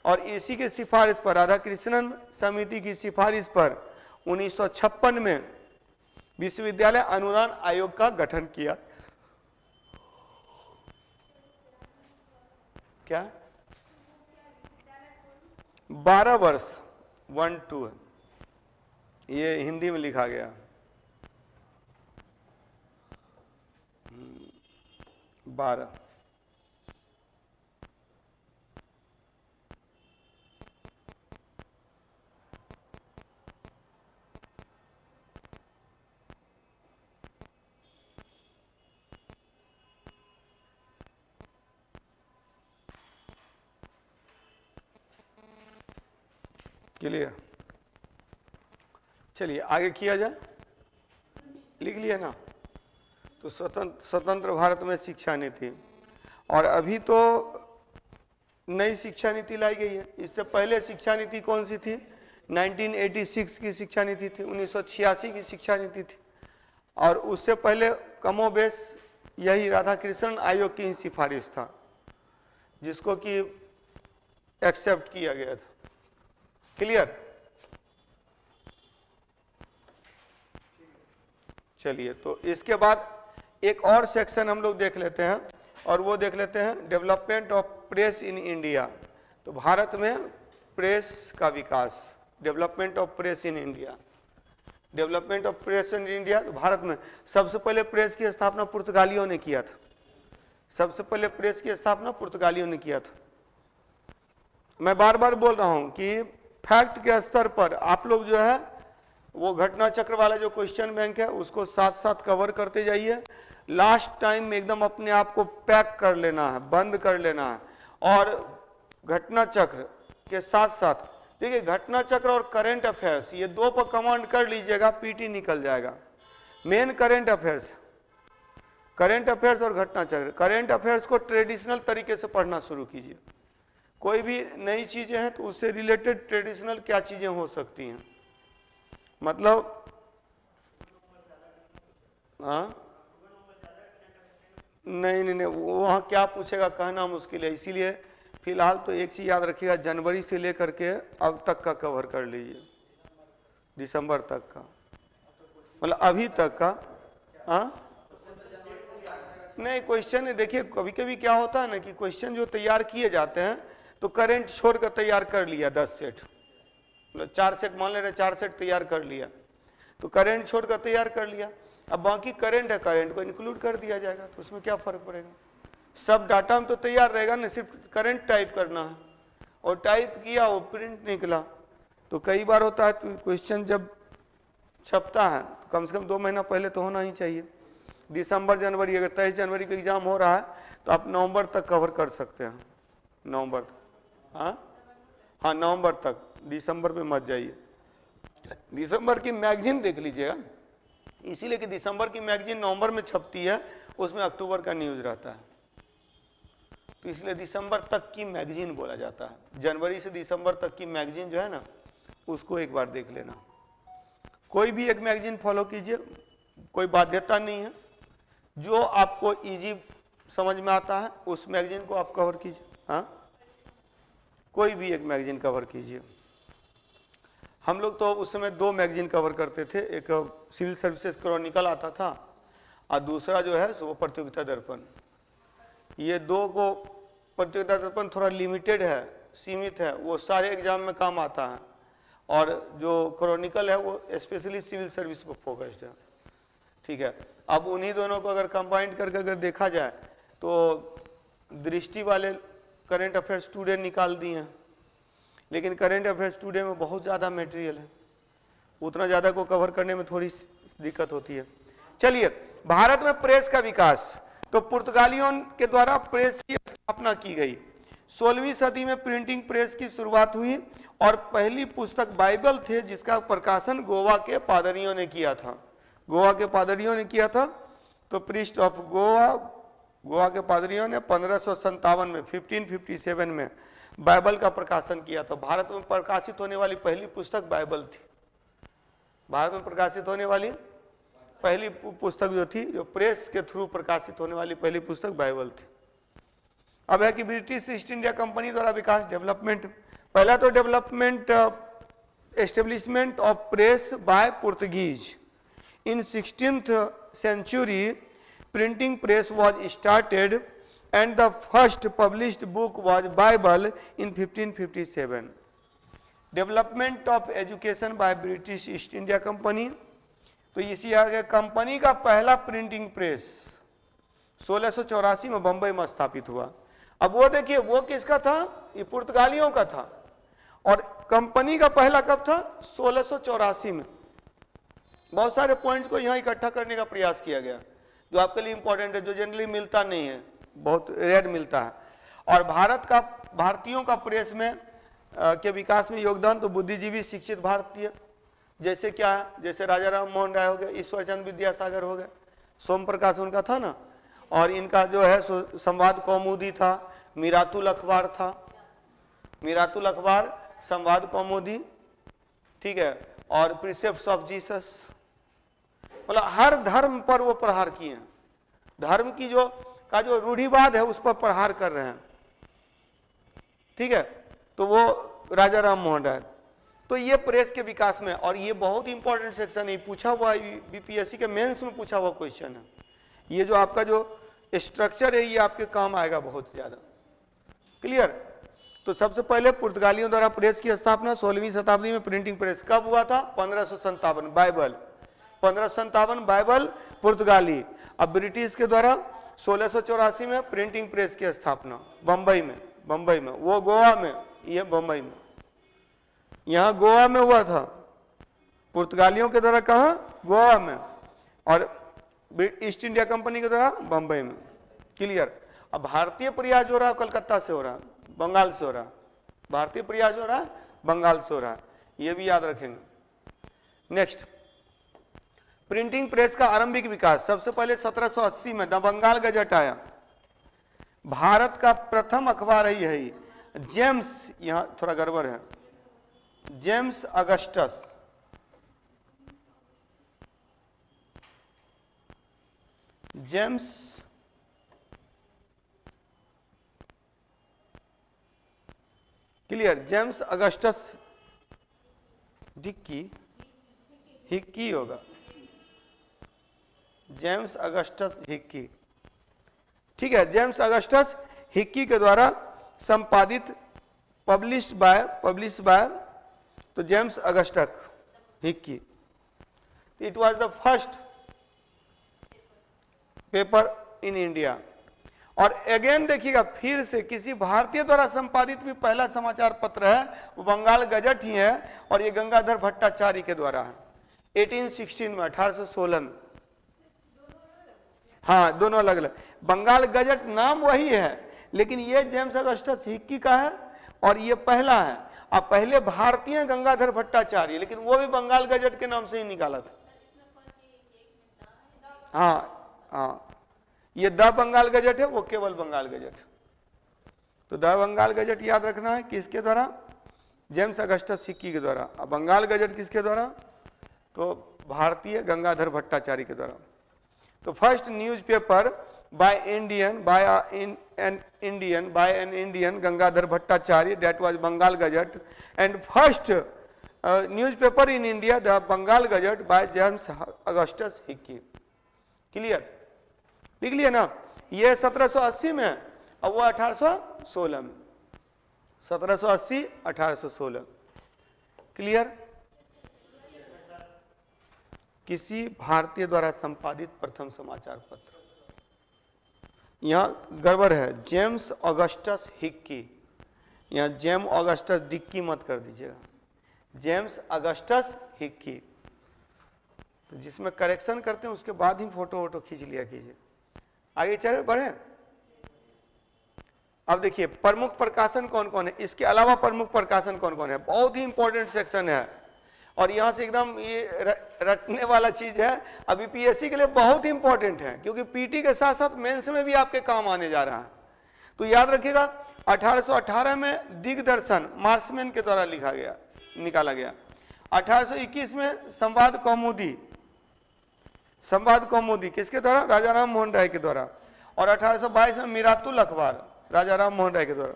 और इसी के सिफारिश पर, राधाकृष्णन समिति की सिफारिश पर 1956 में विश्वविद्यालय अनुदान आयोग का गठन किया। क्या 12 वर्ष 1-2 ये हिंदी में लिखा गया 12। क्लियर? चलिए आगे किया जाए, लिख लिया ना। तो स्वतंत्र भारत में शिक्षा नीति, और अभी तो नई शिक्षा नीति लाई गई है। इससे पहले शिक्षा नीति कौन सी थी? 1986 की शिक्षा नीति थी, 1986 की शिक्षा नीति थी। और उससे पहले कमोबेश यही राधाकृष्णन आयोग की ही सिफारिश था, जिसको कि एक्सेप्ट किया गया था। क्लियर? चलिए, तो इसके बाद एक और सेक्शन हम लोग देख लेते हैं, और वो देख लेते हैं development of press in India. तो भारत में प्रेस का विकास, development of press in India, development of press in India. तो भारत में सबसे पहले प्रेस की स्थापना पुर्तगालियों ने किया था, सबसे पहले प्रेस की स्थापना पुर्तगालियों ने किया था। मैं बार बार बोल रहा हूं कि फैक्ट के स्तर पर आप लोग जो है वो घटना चक्र वाला जो क्वेश्चन बैंक है उसको साथ साथ कवर करते जाइए। लास्ट टाइम में एकदम अपने आप को पैक कर लेना है, बंद कर लेना है। और घटना चक्र के साथ साथ देखिए, घटना चक्र और करंट अफेयर्स ये 2 पर कमांड कर लीजिएगा, पीटी निकल जाएगा। Main current affairs, current affairs और घटना चक्र। करंट अफेयर्स को ट्रेडिशनल तरीके से पढ़ना शुरू कीजिए। कोई भी नई चीजें हैं तो उससे रिलेटेड ट्रेडिशनल क्या चीजें हो सकती हैं, मतलब हाँ नहीं, वहाँ क्या पूछेगा कहना मुश्किल है। इसीलिए फिलहाल तो एक चीज याद रखिएगा, जनवरी से लेकर के अब तक का कवर कर लीजिए, दिसंबर तक का, मतलब अभी तक का। हाँ नहीं, क्वेश्चन देखिए, कभी कभी क्या होता है ना कि क्वेश्चन जो तैयार किए जाते हैं तो तो करंट छोड़कर तैयार कर लिया 10 सेट, मतलब 4 सेट मान ले रहे, 4 सेट तैयार कर लिया, तो करंट छोड़कर तैयार कर लिया। अब बाकी करंट है, करंट को इंक्लूड कर दिया जाएगा, तो उसमें क्या फर्क पड़ेगा, सब डाटा में तो तैयार रहेगा ना, सिर्फ करंट टाइप करना है, और टाइप किया वो प्रिंट निकला। तो कई बार होता है तो क्वेश्चन जब छपता है तो कम से कम 2 महीना पहले तो होना ही चाहिए। दिसंबर जनवरी, अगर 23 जनवरी को एग्जाम हो रहा है तो आप नवंबर तक कवर कर सकते हैं, नवंबर तक, हाँ नवंबर तक, दिसंबर में मत जाइए। दिसंबर की मैगजीन देख लीजिएगा, इसीलिए कि दिसंबर की मैगजीन नवंबर में छपती है, उसमें अक्टूबर का न्यूज़ रहता है, तो इसलिए दिसंबर तक की मैगजीन बोला जाता है। जनवरी से दिसंबर तक की मैगजीन जो है ना, उसको एक बार देख लेना। कोई भी एक मैगजीन फॉलो कीजिए, कोई बाध्यता नहीं है, जो आपको इजी समझ में आता है उस मैगजीन को आप कवर कीजिए। हाँ, कोई भी एक मैगजीन कवर कीजिए। हम लोग तो उस समय 2 मैगजीन कवर करते थे, एक सिविल सर्विसेज क्रॉनिकल आता था और दूसरा जो है वो प्रतियोगिता दर्पण। ये 2 को, प्रतियोगिता दर्पण थोड़ा लिमिटेड है, सीमित है, वो सारे एग्जाम में काम आता है, और जो क्रॉनिकल है वो स्पेशली सिविल सर्विस पर फोकस्ड है। ठीक है, अब उन्हीं दोनों को अगर कंबाइंड करके अगर देखा जाए तो दृष्टि वाले करंट अफेयर्स टुडे निकाल दिए हैं, लेकिन करंट अफेयर्स टुडे में बहुत ज़्यादा मटेरियल है, उतना ज़्यादा को कवर करने में थोड़ी दिक्कत होती है। चलिए, भारत में प्रेस का विकास, तो पुर्तगालियों के द्वारा प्रेस की स्थापना की गई। 16वीं सदी में प्रिंटिंग प्रेस की शुरुआत हुई और पहली पुस्तक बाइबल थे, जिसका प्रकाशन गोवा के पादरियों ने किया था। गोवा के पादरियों ने किया था, तो प्रीस्ट ऑफ गोवा के पादरियों ने 1557 में 1557 में बाइबल का प्रकाशन किया था। भारत में प्रकाशित होने वाली पहली पुस्तक बाइबल थी। भारत में प्रकाशित होने वाली पहली पुस्तक जो थी, जो प्रेस के थ्रू प्रकाशित होने वाली पहली पुस्तक बाइबल थी। अब है कि ब्रिटिश ईस्ट इंडिया कंपनी द्वारा विकास, डेवलपमेंट, पहला तो development establishment of press by Portuguese. In 16th century printing press was started and the first published book was Bible in 1557. Development of education by British East India Company, तो इसी आगे company का पहला printing press 1684 में बंबई में स्थापित हुआ। अब वो देखिए, वो किसका था, ये पुर्तगालियों का था, और कंपनी का पहला कब था, 1684 में। बहुत सारे पॉइंट्स को यहाँ इकट्ठा करने का प्रयास किया गया, जो आपके लिए इंपॉर्टेंट है, जो जनरली मिलता नहीं है, बहुत रेयर मिलता है। और भारतीयों का प्रेस में के विकास में योगदान, तो बुद्धिजीवी शिक्षित भारतीय जैसे क्या है, जैसे राजा राम मोहन राय हो गए, ईश्वरचंद विद्यासागर हो गए, सोम प्रकाश उनका था ना, और इनका जो है संवाद कौमुदी था, मीरातुल अखबार था, मीरातुल अखबार, संवाद कौमुदी, ठीक है, और प्रिसेप्ट्स ऑफ जीसस, मतलब हर धर्म पर वो प्रहार किए हैं, धर्म की जो रूढ़िवाद है उस पर प्रहार कर रहे हैं। ठीक है, तो वो राजा राम मोहन राय। तो ये प्रेस के विकास में, और ये बहुत इंपॉर्टेंट सेक्शन है, पूछा हुआ बीपीएससी के मेंस में पूछा हुआ क्वेश्चन है। ये जो आपका जो स्ट्रक्चर है ये आपके काम आएगा बहुत ज्यादा। क्लियर? तो सबसे पहले पुर्तगालियों द्वारा प्रेस की स्थापना 16वीं शताब्दी में। प्रिंटिंग प्रेस कब हुआ था? 1557, बाइबल 1557, बाइबल पुर्तगाली। अब ब्रिटिश के द्वारा 1684 में प्रिंटिंग प्रेस की स्थापना बंबई में, वो गोवा में, ये बंबई में, यहाँ गोवा में हुआ था, पुर्तगालियों के द्वारा कहाँ? गोवा में, और ईस्ट इंडिया कंपनी के द्वारा बंबई में। क्लियर? अब भारतीय प्रयास हो रहा है कलकत्ता से हो रहा है, बंगाल से हो रहा है, भारतीय प्रयास हो रहा है बंगाल से हो रहा है, ये भी याद रखेंगे। नेक्स्ट, प्रिंटिंग प्रेस का आरंभिक विकास। सबसे पहले 1780 में द बंगाल गजट आया, भारत का प्रथम अखबार है यही। जेम्स, यहां थोड़ा गड़बड़ है, James Augustus, James clear, James Augustus Hickey होगा, जेम्स अगस्टस हिक्की। ठीक है, जेम्स अगस्टस हिक्की के द्वारा संपादित published by तो James Augustus Hickey. It was the first paper in India. और अगेन देखिएगा फिर से किसी भारतीय द्वारा संपादित भी पहला समाचार पत्र है, वो बंगाल गजट ही है, और ये गंगाधर भट्टाचार्य के द्वारा है 1816 में, 1816 में. हाँ, दोनों अलग अलग. बंगाल गजट नाम वही है, लेकिन ये जेम्स अगस्टस हिक्की का है और ये पहला है. अब पहले भारतीय गंगाधर भट्टाचार्य, लेकिन वो भी बंगाल गजट के नाम से ही निकाला था. हाँ हाँ, ये द बंगाल गजट है, वो केवल बंगाल गजट. तो द बंगाल गजट याद रखना है किसके द्वारा? जेम्स अगस्टस हिक्की के द्वारा. अब बंगाल गजट किसके द्वारा? तो भारतीय गंगाधर भट्टाचार्य के द्वारा. तो first newspaper by an Indian Gangadhar Bhattacharya, that was Bengal Gazette, and first newspaper in India, the Bengal Gazette by James Augustus Hickey. Clear? लिख लिया ना? ये 1780 में है और वो 1816 में. 1780 1816. क्लियर? किसी भारतीय द्वारा संपादित प्रथम समाचार पत्र. यहाँ गड़बड़ है, जेम्स ऑगस्टस हिक्की. यहाँ जेम ऑगस्टस डिक्की मत कर दीजिएगा, जेम्स अगस्टस हिक्की. तो जिसमें करेक्शन करते हैं उसके बाद ही फोटो वोटो खींच लिया कीजिए. आगे चले बढ़े. अब देखिए प्रमुख प्रकाशन कौन कौन है, इसके अलावा प्रमुख प्रकाशन कौन कौन है. बहुत ही इंपॉर्टेंट सेक्शन है और यहाँ से एकदम ये रटने वाला चीज है. अभी पीएससी के लिए बहुत ही इंपॉर्टेंट है, क्योंकि पीटी के साथ साथ मेंस में भी आपके काम आने जा रहा है. तो याद रखिएगा 1818 में दिग्दर्शन मार्समैन के द्वारा निकाला गया. 1821 में संवाद कौमुदी किसके द्वारा? राजा राम मोहन राय के द्वारा. और 1822 में मिरातुल अखबार राजा राम मोहन राय के द्वारा.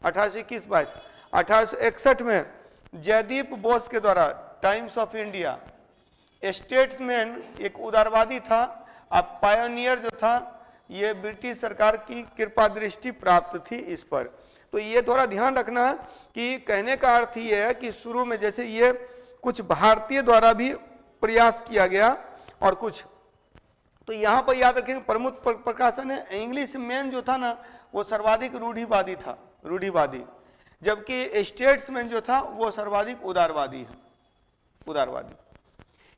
1821-22. 1861 में जयदीप बोस के द्वारा टाइम्स ऑफ इंडिया. स्टेट्समैन एक उदारवादी था. अब पायोनियर जो था ये ब्रिटिश सरकार की कृपा दृष्टि प्राप्त थी इस पर. तो ये थोड़ा ध्यान रखना है कि कहने का अर्थ ये है कि शुरू में जैसे ये कुछ भारतीय द्वारा भी प्रयास किया गया और कुछ, तो यहाँ पर याद रखेंगे प्रमुख प्रकाशन है. इंग्लिश मैन जो था ना वो सर्वाधिक रूढ़िवादी था, जबकि स्टेट्समैन जो था वो सर्वाधिक उदारवादी है,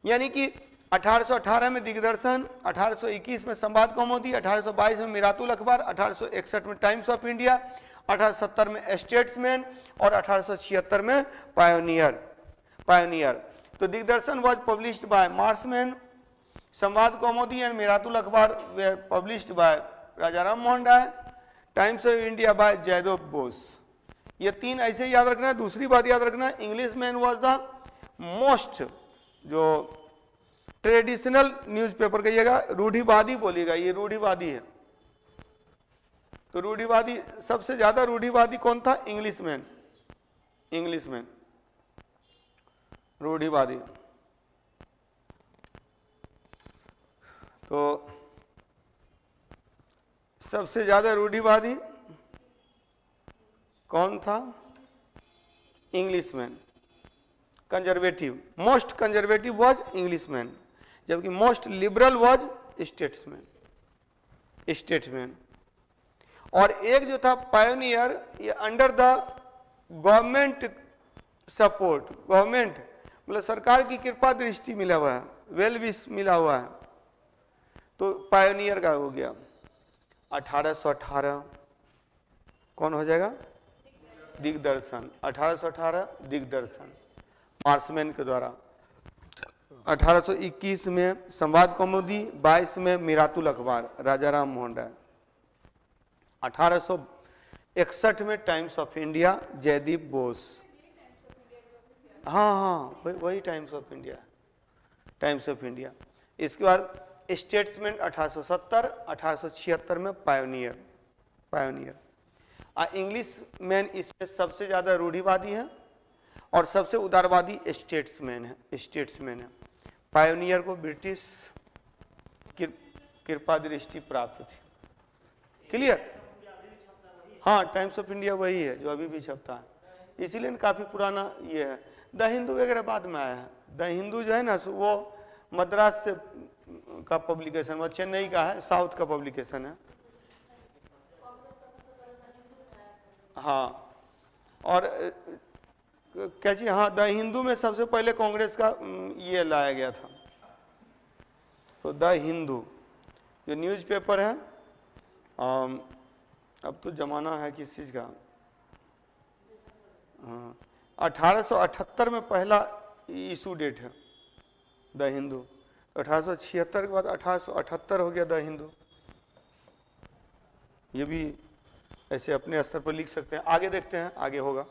यानी कि 1818 में दिग्दर्शन, 1821 में संवाद कौमुदी, 1822 में मिरातुल अखबार, 1861 में टाइम्स ऑफ इंडिया, 1870 में स्टेट्समैन और 1876 में पायोनियर. तो दिग्दर्शन वाज पब्लिश्ड बाय मार्समैन, संवाद कौमुदी and Miratul Akhbar were published by Raja Ram Mohan Roy, Times of India by Jaydeep Bose. ये तीन ऐसे याद रखना है. दूसरी बात याद रखना है, English man was the most, जो ट्रेडिशनल न्यूज़पेपर कहिएगा, रूढ़िवादी बोलिएगा, ये रूढ़िवादी है. तो रूढ़िवादी सबसे ज्यादा रूढ़िवादी कौन था? इंग्लिशमैन रूढ़िवादी. तो सबसे ज्यादा रूढ़िवादी कौन था? Englishman. Conservative, most conservative was Englishman, जबकि मोस्ट लिबरल वाज स्टेट्समैन. और एक जो था पायोनियर, ये under the government support, government मतलब सरकार की कृपा दृष्टि मिला हुआ है, वेल विश मिला हुआ है. तो पायोनियर का हो गया. 1818 कौन हो जाएगा? दिग्दर्शन. 1818 दिग्दर्शन मार्समैन के द्वारा. 1821 में संवाद कौमुदी, 22 में मिरातुल अखबार राजा राम मोहन राय. 1861 में Times of India Jaydeep Bose. हाँ वही टाइम्स ऑफ इंडिया. इसके बाद स्टेट्समैन 1870, 1876 में पायोनियर. इंग्लिश मैन इसमें सबसे ज्यादा रूढ़िवादी है और सबसे उदारवादी स्टेट्समैन है. पायोनियर को ब्रिटिश कृपा दृष्टि प्राप्त थी. क्लियर? हाँ, टाइम्स ऑफ इंडिया वही है जो अभी भी छपता है, इसीलिए काफ़ी पुराना ये है। द हिंदू वगैरह बाद में आया है। द हिंदू जो है ना वो मद्रास से का पब्लिकेशन, वो चेन्नई का है, साउथ का पब्लिकेशन है। हाँ, और क्या चीज, हाँ, द हिंदू में सबसे पहले कांग्रेस का ये लाया गया था। तो द हिंदू जो न्यूज़पेपर है, अब तो जमाना है किस चीज़ का, हाँ, 1878 में पहला इशू डेट है द हिंदू। 1876 के बाद 1878 हो गया द हिंदू। ये भी ऐसे अपने स्तर पर लिख सकते हैं। आगे देखते हैं, आगे होगा।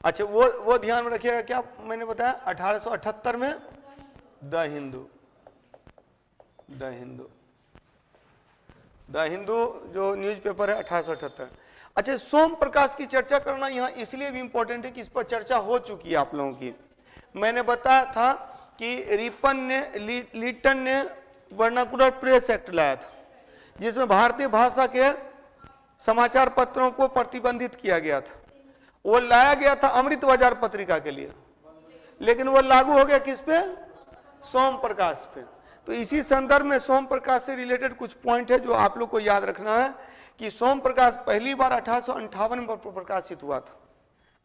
अच्छा, वो ध्यान में रखिएगा, क्या मैंने बताया, 1878 में the Hindu. The Hindu, the Hindu जो न्यूज़पेपर है 1878। अच्छा, सोम प्रकाश की चर्चा करना यहाँ इसलिए भी इंपॉर्टेंट है कि इस पर चर्चा हो चुकी है आप लोगों की। मैंने बताया था कि लीटन ने वर्नाकुलर प्रेस एक्ट लाया था, जिसमें भारतीय भाषा के समाचार पत्रों को प्रतिबंधित किया गया था। वो लाया गया था अमृत बाजार पत्रिका के लिए, लेकिन वो लागू हो गया किस पे, सोम प्रकाश पे। तो इसी संदर्भ में सोम प्रकाश से रिलेटेड कुछ पॉइंट है जो आप लोग को याद रखना है कि सोम प्रकाश पहली बार 1858 में प्रकाशित हुआ था।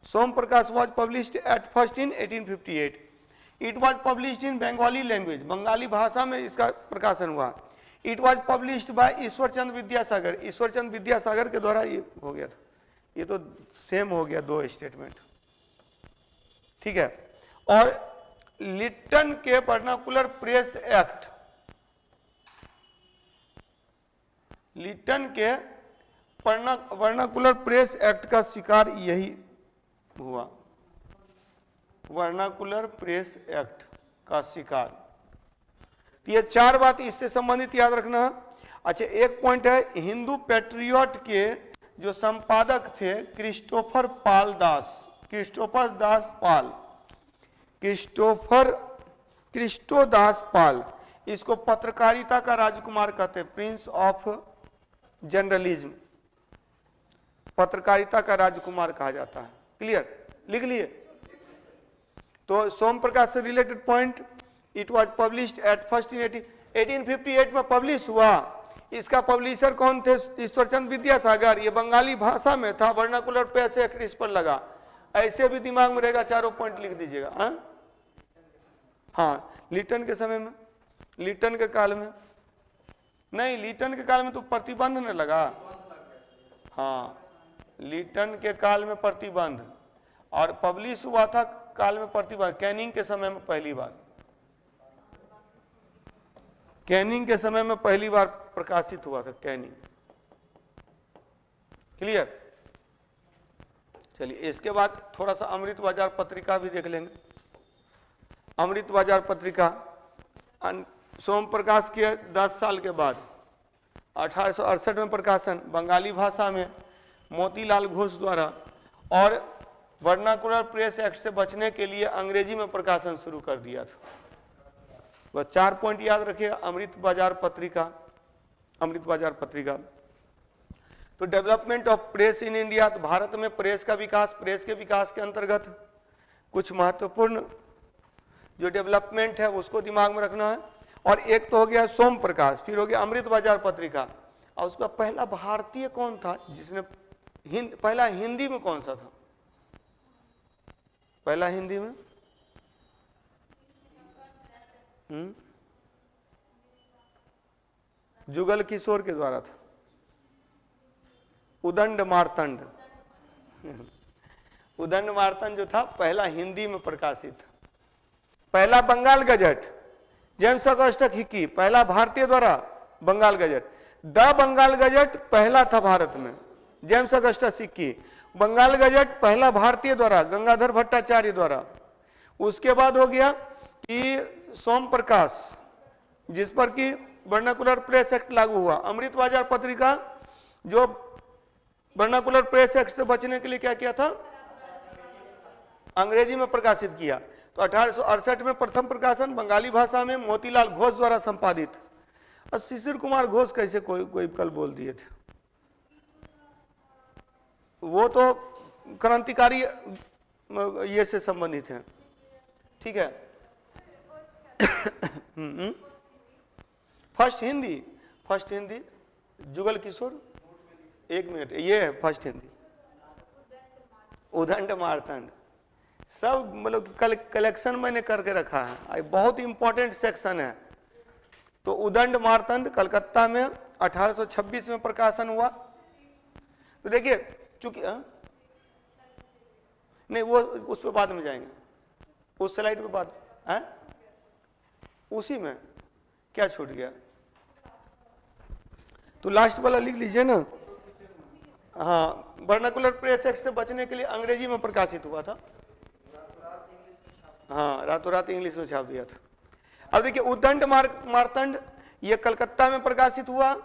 Som Prakash was published at first in 1858। It was published in Bengali language, Bengali भाषा में इसका प्रकाशन हुआ। It was published by Ishwarchand Vidyasagar, Ishwarchand Vidyasagar के द्वारा ये हो गया था। ये तो सेम हो गया, दो स्टेटमेंट, ठीक है। और लिटन के वर्नाकुलर प्रेस एक्ट, लिटन के वर्नाकुलर प्रेस एक्ट का शिकार यही हुआ, वर्नाकुलर प्रेस एक्ट का शिकार। ये चार बात इससे संबंधित याद रखना। अच्छा, एक पॉइंट है, हिंदू पैट्रियट के जो संपादक थे क्रिस्टोफर दास पाल, इसको पत्रकारिता का राजकुमार कहते हैं, प्रिंस ऑफ जर्नलिज्म, पत्रकारिता का राजकुमार कहा जाता है। क्लियर, लिख लिए। तो सोम प्रकाश से related point, it was published at first in 1858 में पब्लिश हुआ। इसका पब्लिशर कौन थे, ईश्वरचंद विद्यासागर। ये बंगाली भाषा में था, वर्नाकुलर प्रेस एक्ट इस पर लगा। ऐसे भी दिमाग में रहेगा, चारों पॉइंट लिख दीजिएगा। हाँ, लिटन के समय में, लिटन के काल में नहीं, लिटन के काल में तो प्रतिबंध न लगा। हाँ, लिटन के काल में प्रतिबंध, और पब्लिश हुआ था काल में प्रतिबंध कैनिंग के समय में पहली बार, कैनिंग के समय में पहली बार प्रकाशित हुआ था, कैनिंग। क्लियर। चलिए, इसके बाद थोड़ा सा अमृत बाजार पत्रिका भी देख लेंगे। अमृत बाजार पत्रिका सोम प्रकाश के 10 साल के बाद 1868 में प्रकाशन, बंगाली भाषा में मोतीलाल घोष द्वारा, और वर्नाकुलर प्रेस एक्ट से बचने के लिए अंग्रेजी में प्रकाशन शुरू कर दिया था। बस 4 पॉइंट याद रखिए। अमृत बाजार पत्रिका, अमृत बाजार पत्रिका। तो development of press in India, तो भारत में प्रेस का विकास, प्रेस के विकास के अंतर्गत कुछ महत्वपूर्ण जो डेवलपमेंट है उसको दिमाग में रखना है। और एक तो हो गया सोम प्रकाश, फिर हो गया अमृत बाजार पत्रिका, और उसका पहला भारतीय कौन था जिसने पहला हिंदी में कौन सा था, पहला हिंदी में जुगल किशोर के द्वारा था, उदंड मार्तंड। उदंड मार्तंड जो था पहला हिंदी में प्रकाशित। पहला Bengal gazette, James Augustus Hicky, पहला भारतीय द्वारा Bengal gazette. The Bengal gazette पहला था भारत में, James Augustus Hicky. Bengal gazette पहला भारतीय द्वारा, गंगाधर भट्टाचार्य द्वारा। उसके बाद हो गया कि सोम प्रकाश, जिस पर कि वर्नाकुलर प्रेस एक्ट लागू हुआ। अमृत बाजार पत्रिका जो वर्नाकुलर प्रेस एक्ट से बचने के लिए क्या किया था, अंग्रेजी में प्रकाशित किया। तो 1868 में प्रथम प्रकाशन बंगाली भाषा में मोतीलाल घोष द्वारा संपादित। और शिशिर कुमार घोष कैसे कोई कल बोल दिए थे, वो तो क्रांतिकारी ये से संबंधित है, ठीक है। फर्स्ट हिंदी जुगल किशोर, एक मिनट, ये है फर्स्ट हिंदी, उदंड मार्तंड, सब मतलब कलेक्शन मैंने करके रखा है, बहुत इंपॉर्टेंट सेक्शन है। तो उदंड मार्तंड कलकत्ता में 1826 में प्रकाशन हुआ। तो देखिए चूंकि नहीं, वो उस पर बाद में जाएंगे, उस स्लाइड पे बाद है, उसी में क्या छूट गया, तो लास्ट वाला लिख लीजिए ना। हाँ, वर्नाकुलर प्रेस एक्ट से बचने के लिए अंग्रेजी में प्रकाशित हुआ था। हाँ, रातों रात इंग्लिश में छाप दिया था। अब देखिए उदंड मार्तंड ये कलकत्ता में प्रकाशित हुआ,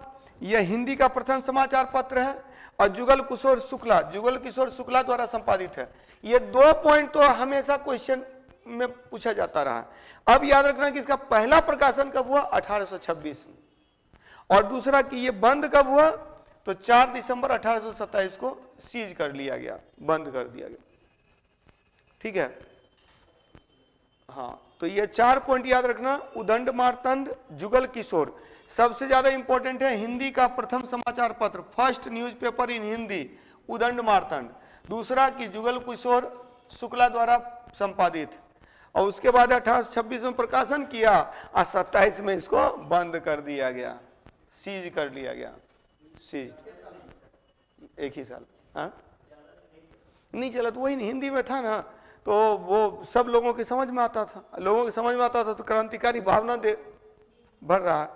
यह हिंदी का प्रथम समाचार पत्र है और जुगल किशोर शुक्ला द्वारा संपादित है। ये 2 पॉइंट तो हमेशा क्वेश्चन में पूछा जाता रहा। अब याद रखना कि इसका पहला प्रकाशन कब हुआ, 1826 में, और दूसरा कि ये बंद कब हुआ, तो 4 दिसंबर 1827 को सीज कर लिया गया, बंद कर दिया गया, ठीक है। हाँ, तो ये 4 पॉइंट याद रखना, उदंड मार्तंड, जुगल किशोर, सबसे ज्यादा इंपॉर्टेंट है हिंदी का प्रथम समाचार पत्र, फर्स्ट न्यूज़पेपर इन हिंदी, उदंड मार्तंड, दूसरा कि जुगल किशोर शुक्ला द्वारा संपादित, और उसके बाद 1826 में प्रकाशन किया और 27 में इसको बंद कर दिया गया, सीज कर लिया गया, सीज, एक ही साल। हाँ, नहीं चला तो वही नहीं, हिंदी में था ना, तो वो सब लोगों की समझ में आता था, लोगों की समझ में आता था, तो क्रांतिकारी भावना दे भर रहा है,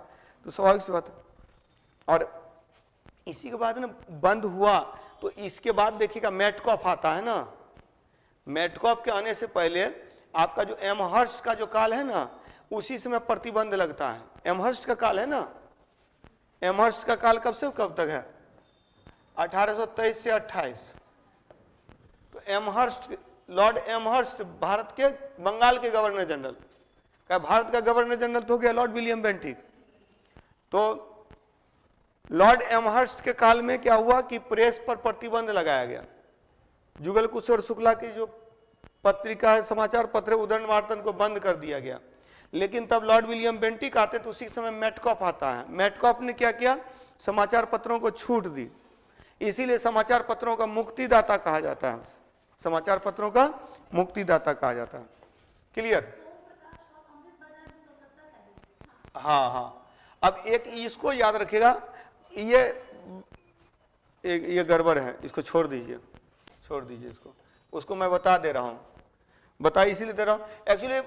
तो स्वाभाविक सी बात है। और इसी के बाद ना बंद हुआ, तो इसके बाद देखिएगा मेटकॉफ आता है ना, मेटकॉफ के आने से पहले आपका जो एमहर्स्ट का जो काल है ना, उसी समय प्रतिबंध लगता है। एमहर्स्ट का काल है ना, एमहर्स्ट का काल कब से कब तक है, 1823 से 28। तो एमहर्स्ट, लॉर्ड एमहर्स्ट भारत के, बंगाल के गवर्नर जनरल का, भारत का गवर्नर जनरल तो हो गया लॉर्ड विलियम बेंटिक। तो लॉर्ड एमहर्स्ट के काल में क्या हुआ कि प्रेस पर प्रतिबंध लगाया गया, जुगल किशोर शुक्ला की जो पत्रिका है, समाचार पत्र उदंड मार्तंड को बंद कर दिया गया। लेकिन तब लॉर्ड विलियम बेंटिक आते तो उसी समय मेटकॉफ आता है। मेटकॉफ ने क्या किया, समाचार पत्रों को छूट दी, इसीलिए समाचार पत्रों का मुक्तिदाता कहा जाता है, समाचार पत्रों का मुक्तिदाता कहा जाता है। क्लियर? हाँ हाँ, अब एक इसको याद रखिएगा, ये गड़बड़ है, इसको छोड़ दीजिए इसको, उसको मैं बता दे रहा हूँ, बता इसीलिए दे रहा हूँ। एक्चुअली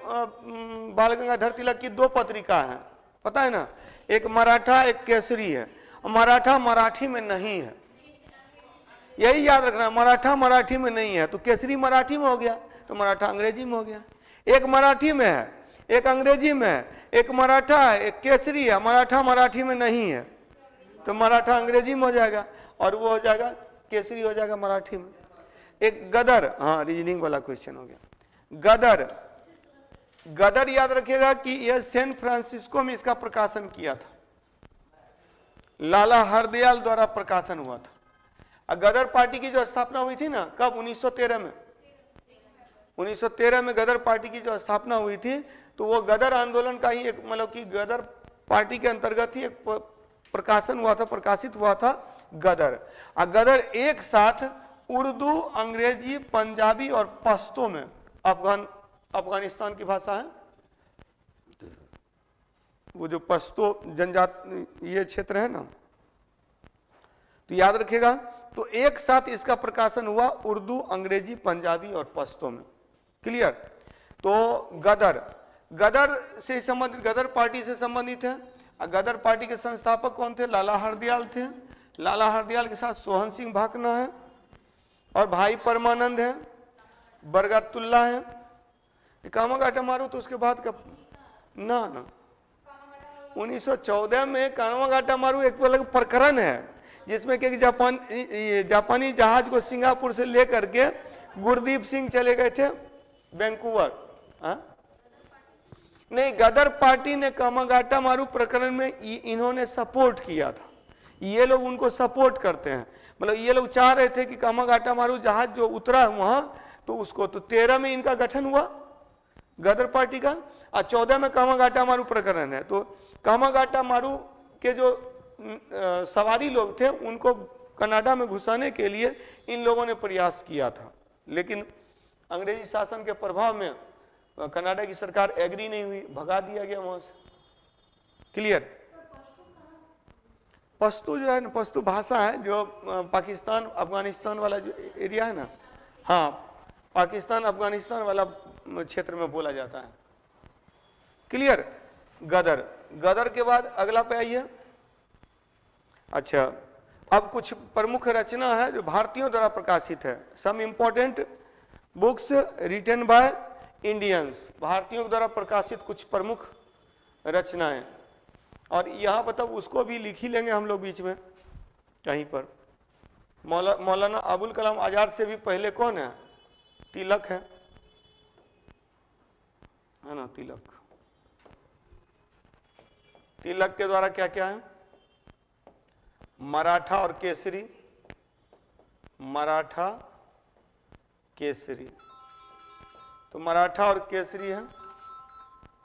बाल गंगाधर तिलक की 2 पत्रिका है, पता है ना, एक मराठा एक केसरी है। मराठा मराठी में नहीं है, यही याद रखना, मराठा मराठी में नहीं है, तो केसरी मराठी में हो गया, तो मराठा अंग्रेजी में हो गया। एक मराठी में है, एक अंग्रेजी में है, एक मराठा है एक केसरी है, मराठा मराठी में नहीं है, तो मराठा अंग्रेजी में हो जाएगा और वो हो जाएगा केसरी हो जाएगा मराठी में। एक गदर, हाँ रीजनिंग वाला क्वेश्चन हो गया। गदर याद रखिएगा कि यह सैन फ्रांसिस्को में इसका प्रकाशन किया था, लाला हरदयाल द्वारा प्रकाशन हुआ था। गदर पार्टी की जो स्थापना हुई थी ना, कब, 1913 में, 1913 में गदर पार्टी की जो स्थापना हुई थी, तो वो गदर आंदोलन का ही एक, मतलब कि गदर पार्टी के अंतर्गत ही एक प्रकाशन हुआ था, प्रकाशित हुआ था गदर। गदर एक साथ उर्दू, अंग्रेजी, पंजाबी और पश्तो में, अफगानिस्तान की भाषा है, वो जो पश्तो जनजाति ये क्षेत्र है ना, तो याद रखिएगा, तो एक साथ इसका प्रकाशन हुआ उर्दू, अंग्रेजी, पंजाबी और पश्तो में। क्लियर? तो गदर से संबंधित, गदर पार्टी से संबंधित है। गदर पार्टी के संस्थापक कौन थे? लाला हरदयाल थे। लाला हरदयाल के साथ सोहन सिंह भाकना है और भाई परमानंद है, बरगतुल्ला है। कामागाटा मारू तो उसके बाद का ना 1914 में कामागाटा मारू एक अलग प्रकरण है, जिसमें कि जापानी जहाज को सिंगापुर से लेकर के गुरदीप सिंह चले गए थे वैंकूवर। नहीं, गदर पार्टी ने कामागाटा मारू प्रकरण में इन्होंने सपोर्ट किया था, ये लोग उनको सपोर्ट करते हैं। मतलब ये लोग चाह रहे थे कि कामागाटामारू जहाज जो उतरा वहां तो उसको, तो 13 में इनका गठन हुआ गदर पार्टी का, और 14 में कामागाटामारू प्रकरण है। तो कामागाटामारू के जो सवारी लोग थे उनको कनाडा में घुसाने के लिए इन लोगों ने प्रयास किया था, लेकिन अंग्रेजी शासन के प्रभाव में कनाडा की सरकार एग्री नहीं हुई, भगा दिया गया वहां से। क्लियर? पश्तो जो है ना, पश्तो भाषा है जो पाकिस्तान अफगानिस्तान वाला जो एरिया है ना, हाँ पाकिस्तान अफगानिस्तान वाला क्षेत्र में बोला जाता है। क्लियर? गदर, गदर के बाद अगला पे आइए। अच्छा, अब कुछ प्रमुख रचना है जो भारतीयों द्वारा प्रकाशित है। Some important books written by Indians, भारतीयों द्वारा प्रकाशित कुछ प्रमुख रचनाएं, और यहाँ पर तब उसको भी लिख ही लेंगे हम लोग बीच में कहीं पर। मौलाना अबुल कलाम आजाद से भी पहले कौन है? तिलक है ना, तिलक। तिलक के द्वारा क्या क्या है? मराठा और केसरी, मराठा केसरी, तो मराठा और केसरी है।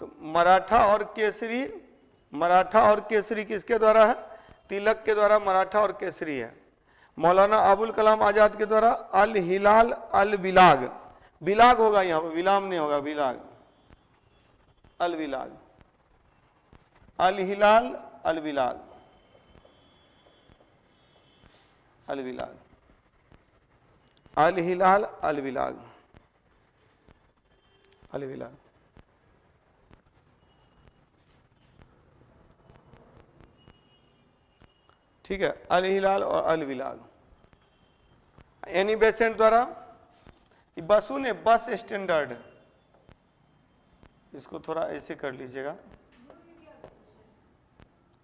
तो मराठा और केसरी, मराठा और केसरी किसके द्वारा है? तिलक के द्वारा मराठा और केसरी है। मौलाना अबुल कलाम आजाद के द्वारा अल हिलाल अल बिलाग, बिलाग होगा यहाँ पर, विलाम नहीं होगा, बिलाग, अल बिलाग, अल हिलाल अल बिलाग, अल बिलाग, अल हिलाल अल बिलाग, अल बिलाग। ठीक है, अल हिलाल और अल बिलाग। एनी बेसेंट द्वारा, बसु ने बस स्टैंडर्ड, इसको थोड़ा ऐसे कर लीजिएगा,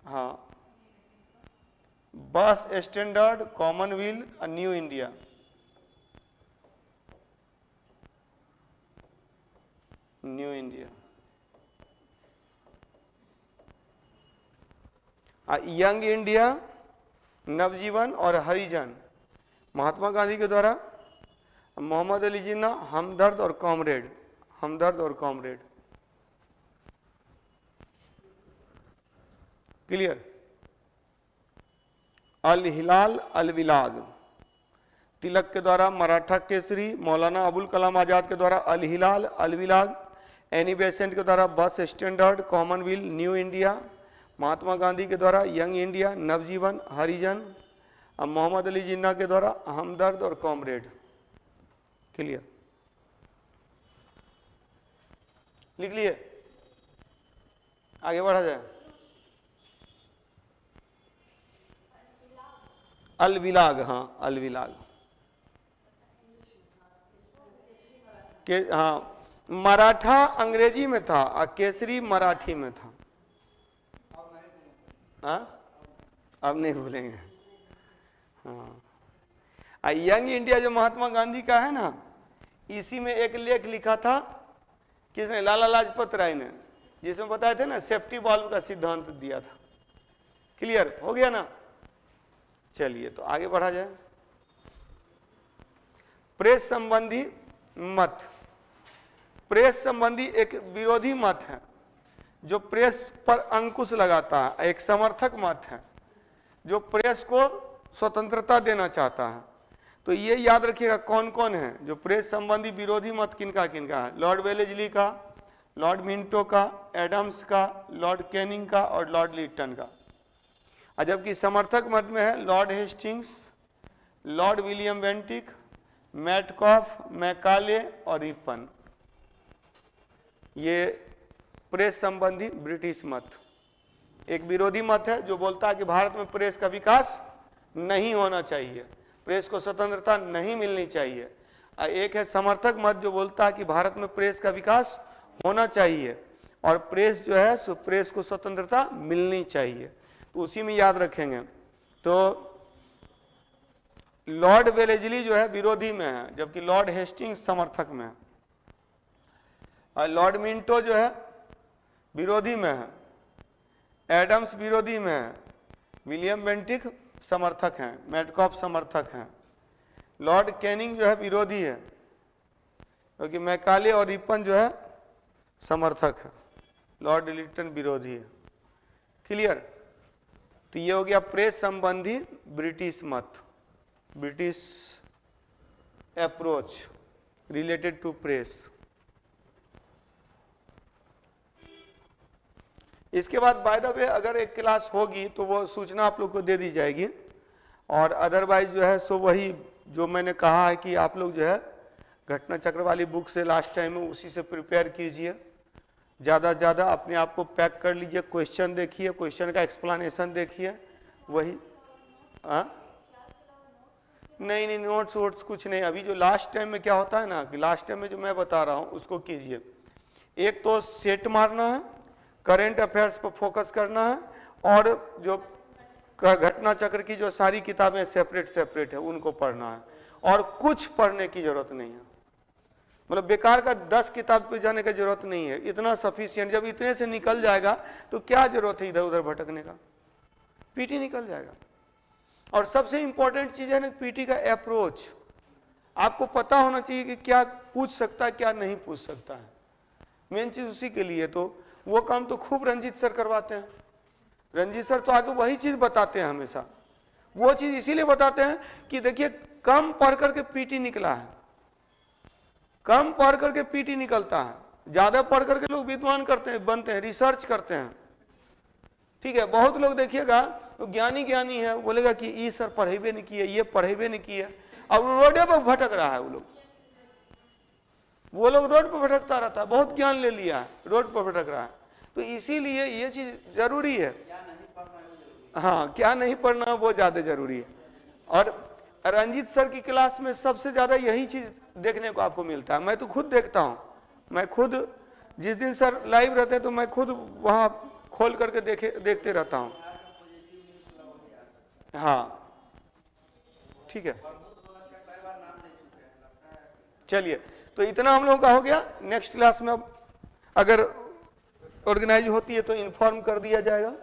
हाँ, बस Standard, Commonwealth, New India, New India, Young India, Navjivan और हरिजन, महात्मा गांधी के द्वारा, मोहम्मद अली जिन्ना, हमदर्द और कॉमरेड, हमदर्द और कॉमरेड। क्लियर? अल हिलाल अल बिलाग, तिलक के द्वारा मराठा केसरी, मौलाना अबुल कलाम आजाद के द्वारा अल हिलाल अल बिलाग, एनी बेसेंट के द्वारा बस Standard, Commonwealth, New India, Mahatma Gandhi के द्वारा यंग इंडिया, नवजीवन, हरिजन, और मोहम्मद अली जिन्ना के द्वारा हमदर्द और कॉमरेड। क्लियर? लिख लिए? आगे बढ़ा जाए। अल बिलाग, हाँ अल बिलाग के, हाँ मराठा अंग्रेजी में था और केसरी मराठी में था। हाँ अब नहीं भूलेंगे। हाँ, यंग इंडिया जो महात्मा गांधी का है ना, इसी में एक लेख लिखा था किसने? लाला लाजपत राय ने, जिसमें बताए थे ना सेफ्टी वाल्व का सिद्धांत दिया था। क्लियर हो गया ना? चलिए तो आगे बढ़ा जाए। प्रेस संबंधी मत, प्रेस संबंधी एक विरोधी मत है जो प्रेस पर अंकुश लगाता है, एक समर्थक मत है जो प्रेस को स्वतंत्रता देना चाहता है। तो ये याद रखिएगा कौन कौन है जो प्रेस संबंधी विरोधी मत किनका किनका है? लॉर्ड वेलेस्ली का, लॉर्ड मिंटो का, एडम्स का, लॉर्ड कैनिंग का और लॉर्ड लिटन का। और जबकि समर्थक मत में है Lord Hastings, Lord William Bentinck, Metcalfe, Macaulay और रिपन। ये प्रेस संबंधी ब्रिटिश मत। एक विरोधी मत है जो बोलता है कि भारत में प्रेस का विकास नहीं होना चाहिए, प्रेस को स्वतंत्रता नहीं मिलनी चाहिए। और एक है समर्थक मत जो बोलता है कि भारत में प्रेस का विकास होना चाहिए और प्रेस जो है सो प्रेस को स्वतंत्रता मिलनी चाहिए। तो उसी में याद रखेंगे। तो लॉर्ड वेलेस्ली जो है विरोधी में है, जबकि लॉर्ड हेस्टिंग्स समर्थक में है। और लॉर्ड मिंटो जो है विरोधी में है, एडम्स विरोधी में है, विलियम बेंटिक समर्थक हैं, मैटकॉफ समर्थक हैं, लॉर्ड कैनिंग जो है विरोधी है, क्योंकि मैकाले और रिपन जो है समर्थक है, लॉर्ड लिटन विरोधी है। क्लियर? तो ये हो गया प्रेस संबंधी ब्रिटिश मत, British approach related to press. इसके बाद बाय द वे अगर एक क्लास होगी तो वो सूचना आप लोग को दे दी जाएगी, और अदरवाइज जो है सो वही जो मैंने कहा है कि आप लोग जो है घटना चक्र वाली बुक से लास्ट टाइम में उसी से प्रिपेयर कीजिए, ज़्यादा से ज़्यादा अपने आप को पैक कर लीजिए, क्वेश्चन देखिए, क्वेश्चन का एक्सप्लेनेशन देखिए, वही नहीं नोट्स वोट्स कुछ नहीं। अभी जो लास्ट टाइम में क्या होता है ना कि लास्ट टाइम में जो मैं बता रहा हूँ उसको कीजिए। एक तो सेट मारना है, करेंट अफेयर्स पर फोकस करना है, और जो घटना चक्र की जो सारी किताबें सेपरेट है उनको पढ़ना है, और कुछ पढ़ने की जरूरत नहीं है। मतलब बेकार का 10 किताब पे जाने की जरूरत नहीं है, इतना सफिशिएंट। जब इतने से निकल जाएगा तो क्या जरूरत है इधर उधर भटकने का, पीटी निकल जाएगा। और सबसे इंपॉर्टेंट चीज है ना पीटी का अप्रोच, आपको पता होना चाहिए कि क्या पूछ सकता है क्या नहीं पूछ सकता है, मेन चीज उसी के लिए। तो वो काम तो खूब रंजीत सर करवाते हैं। रंजीत सर तो आगे वही चीज बताते हैं हमेशा, वो चीज इसीलिए बताते हैं कि देखिए कम पढ़ करके पीटी निकला है, कम पढ़ करके पीटी निकलता है, ज्यादा पढ़ करके लोग विद्वान करते हैं, बनते हैं, रिसर्च करते हैं। ठीक है, बहुत लोग देखिएगा तो ज्ञानी है, बोलेगा कि ये सर पढ़ेबे नहीं किए, ये पढ़ेबे नहीं किए, अब रोडे पर भटक रहा है। वो लोग रोड पर भटकता रहता है, बहुत ज्ञान ले लिया है, रोड पर भटक रहा है। तो इसीलिए ये चीज जरूरी है, हाँ क्या नहीं पढ़ना वो ज्यादा जरूरी है। और रंजीत सर की क्लास में सबसे ज्यादा यही चीज देखने को आपको मिलता है। मैं तो खुद देखता हूँ, मैं खुद जिस दिन सर लाइव रहते हैं तो मैं खुद वहाँ खोल करके देखते रहता हूँ। हाँ ठीक है, चलिए तो इतना हम लोगों का हो गया। नेक्स्ट क्लास में अब अगर ऑर्गेनाइज होती है तो इन्फॉर्म कर दिया जाएगा।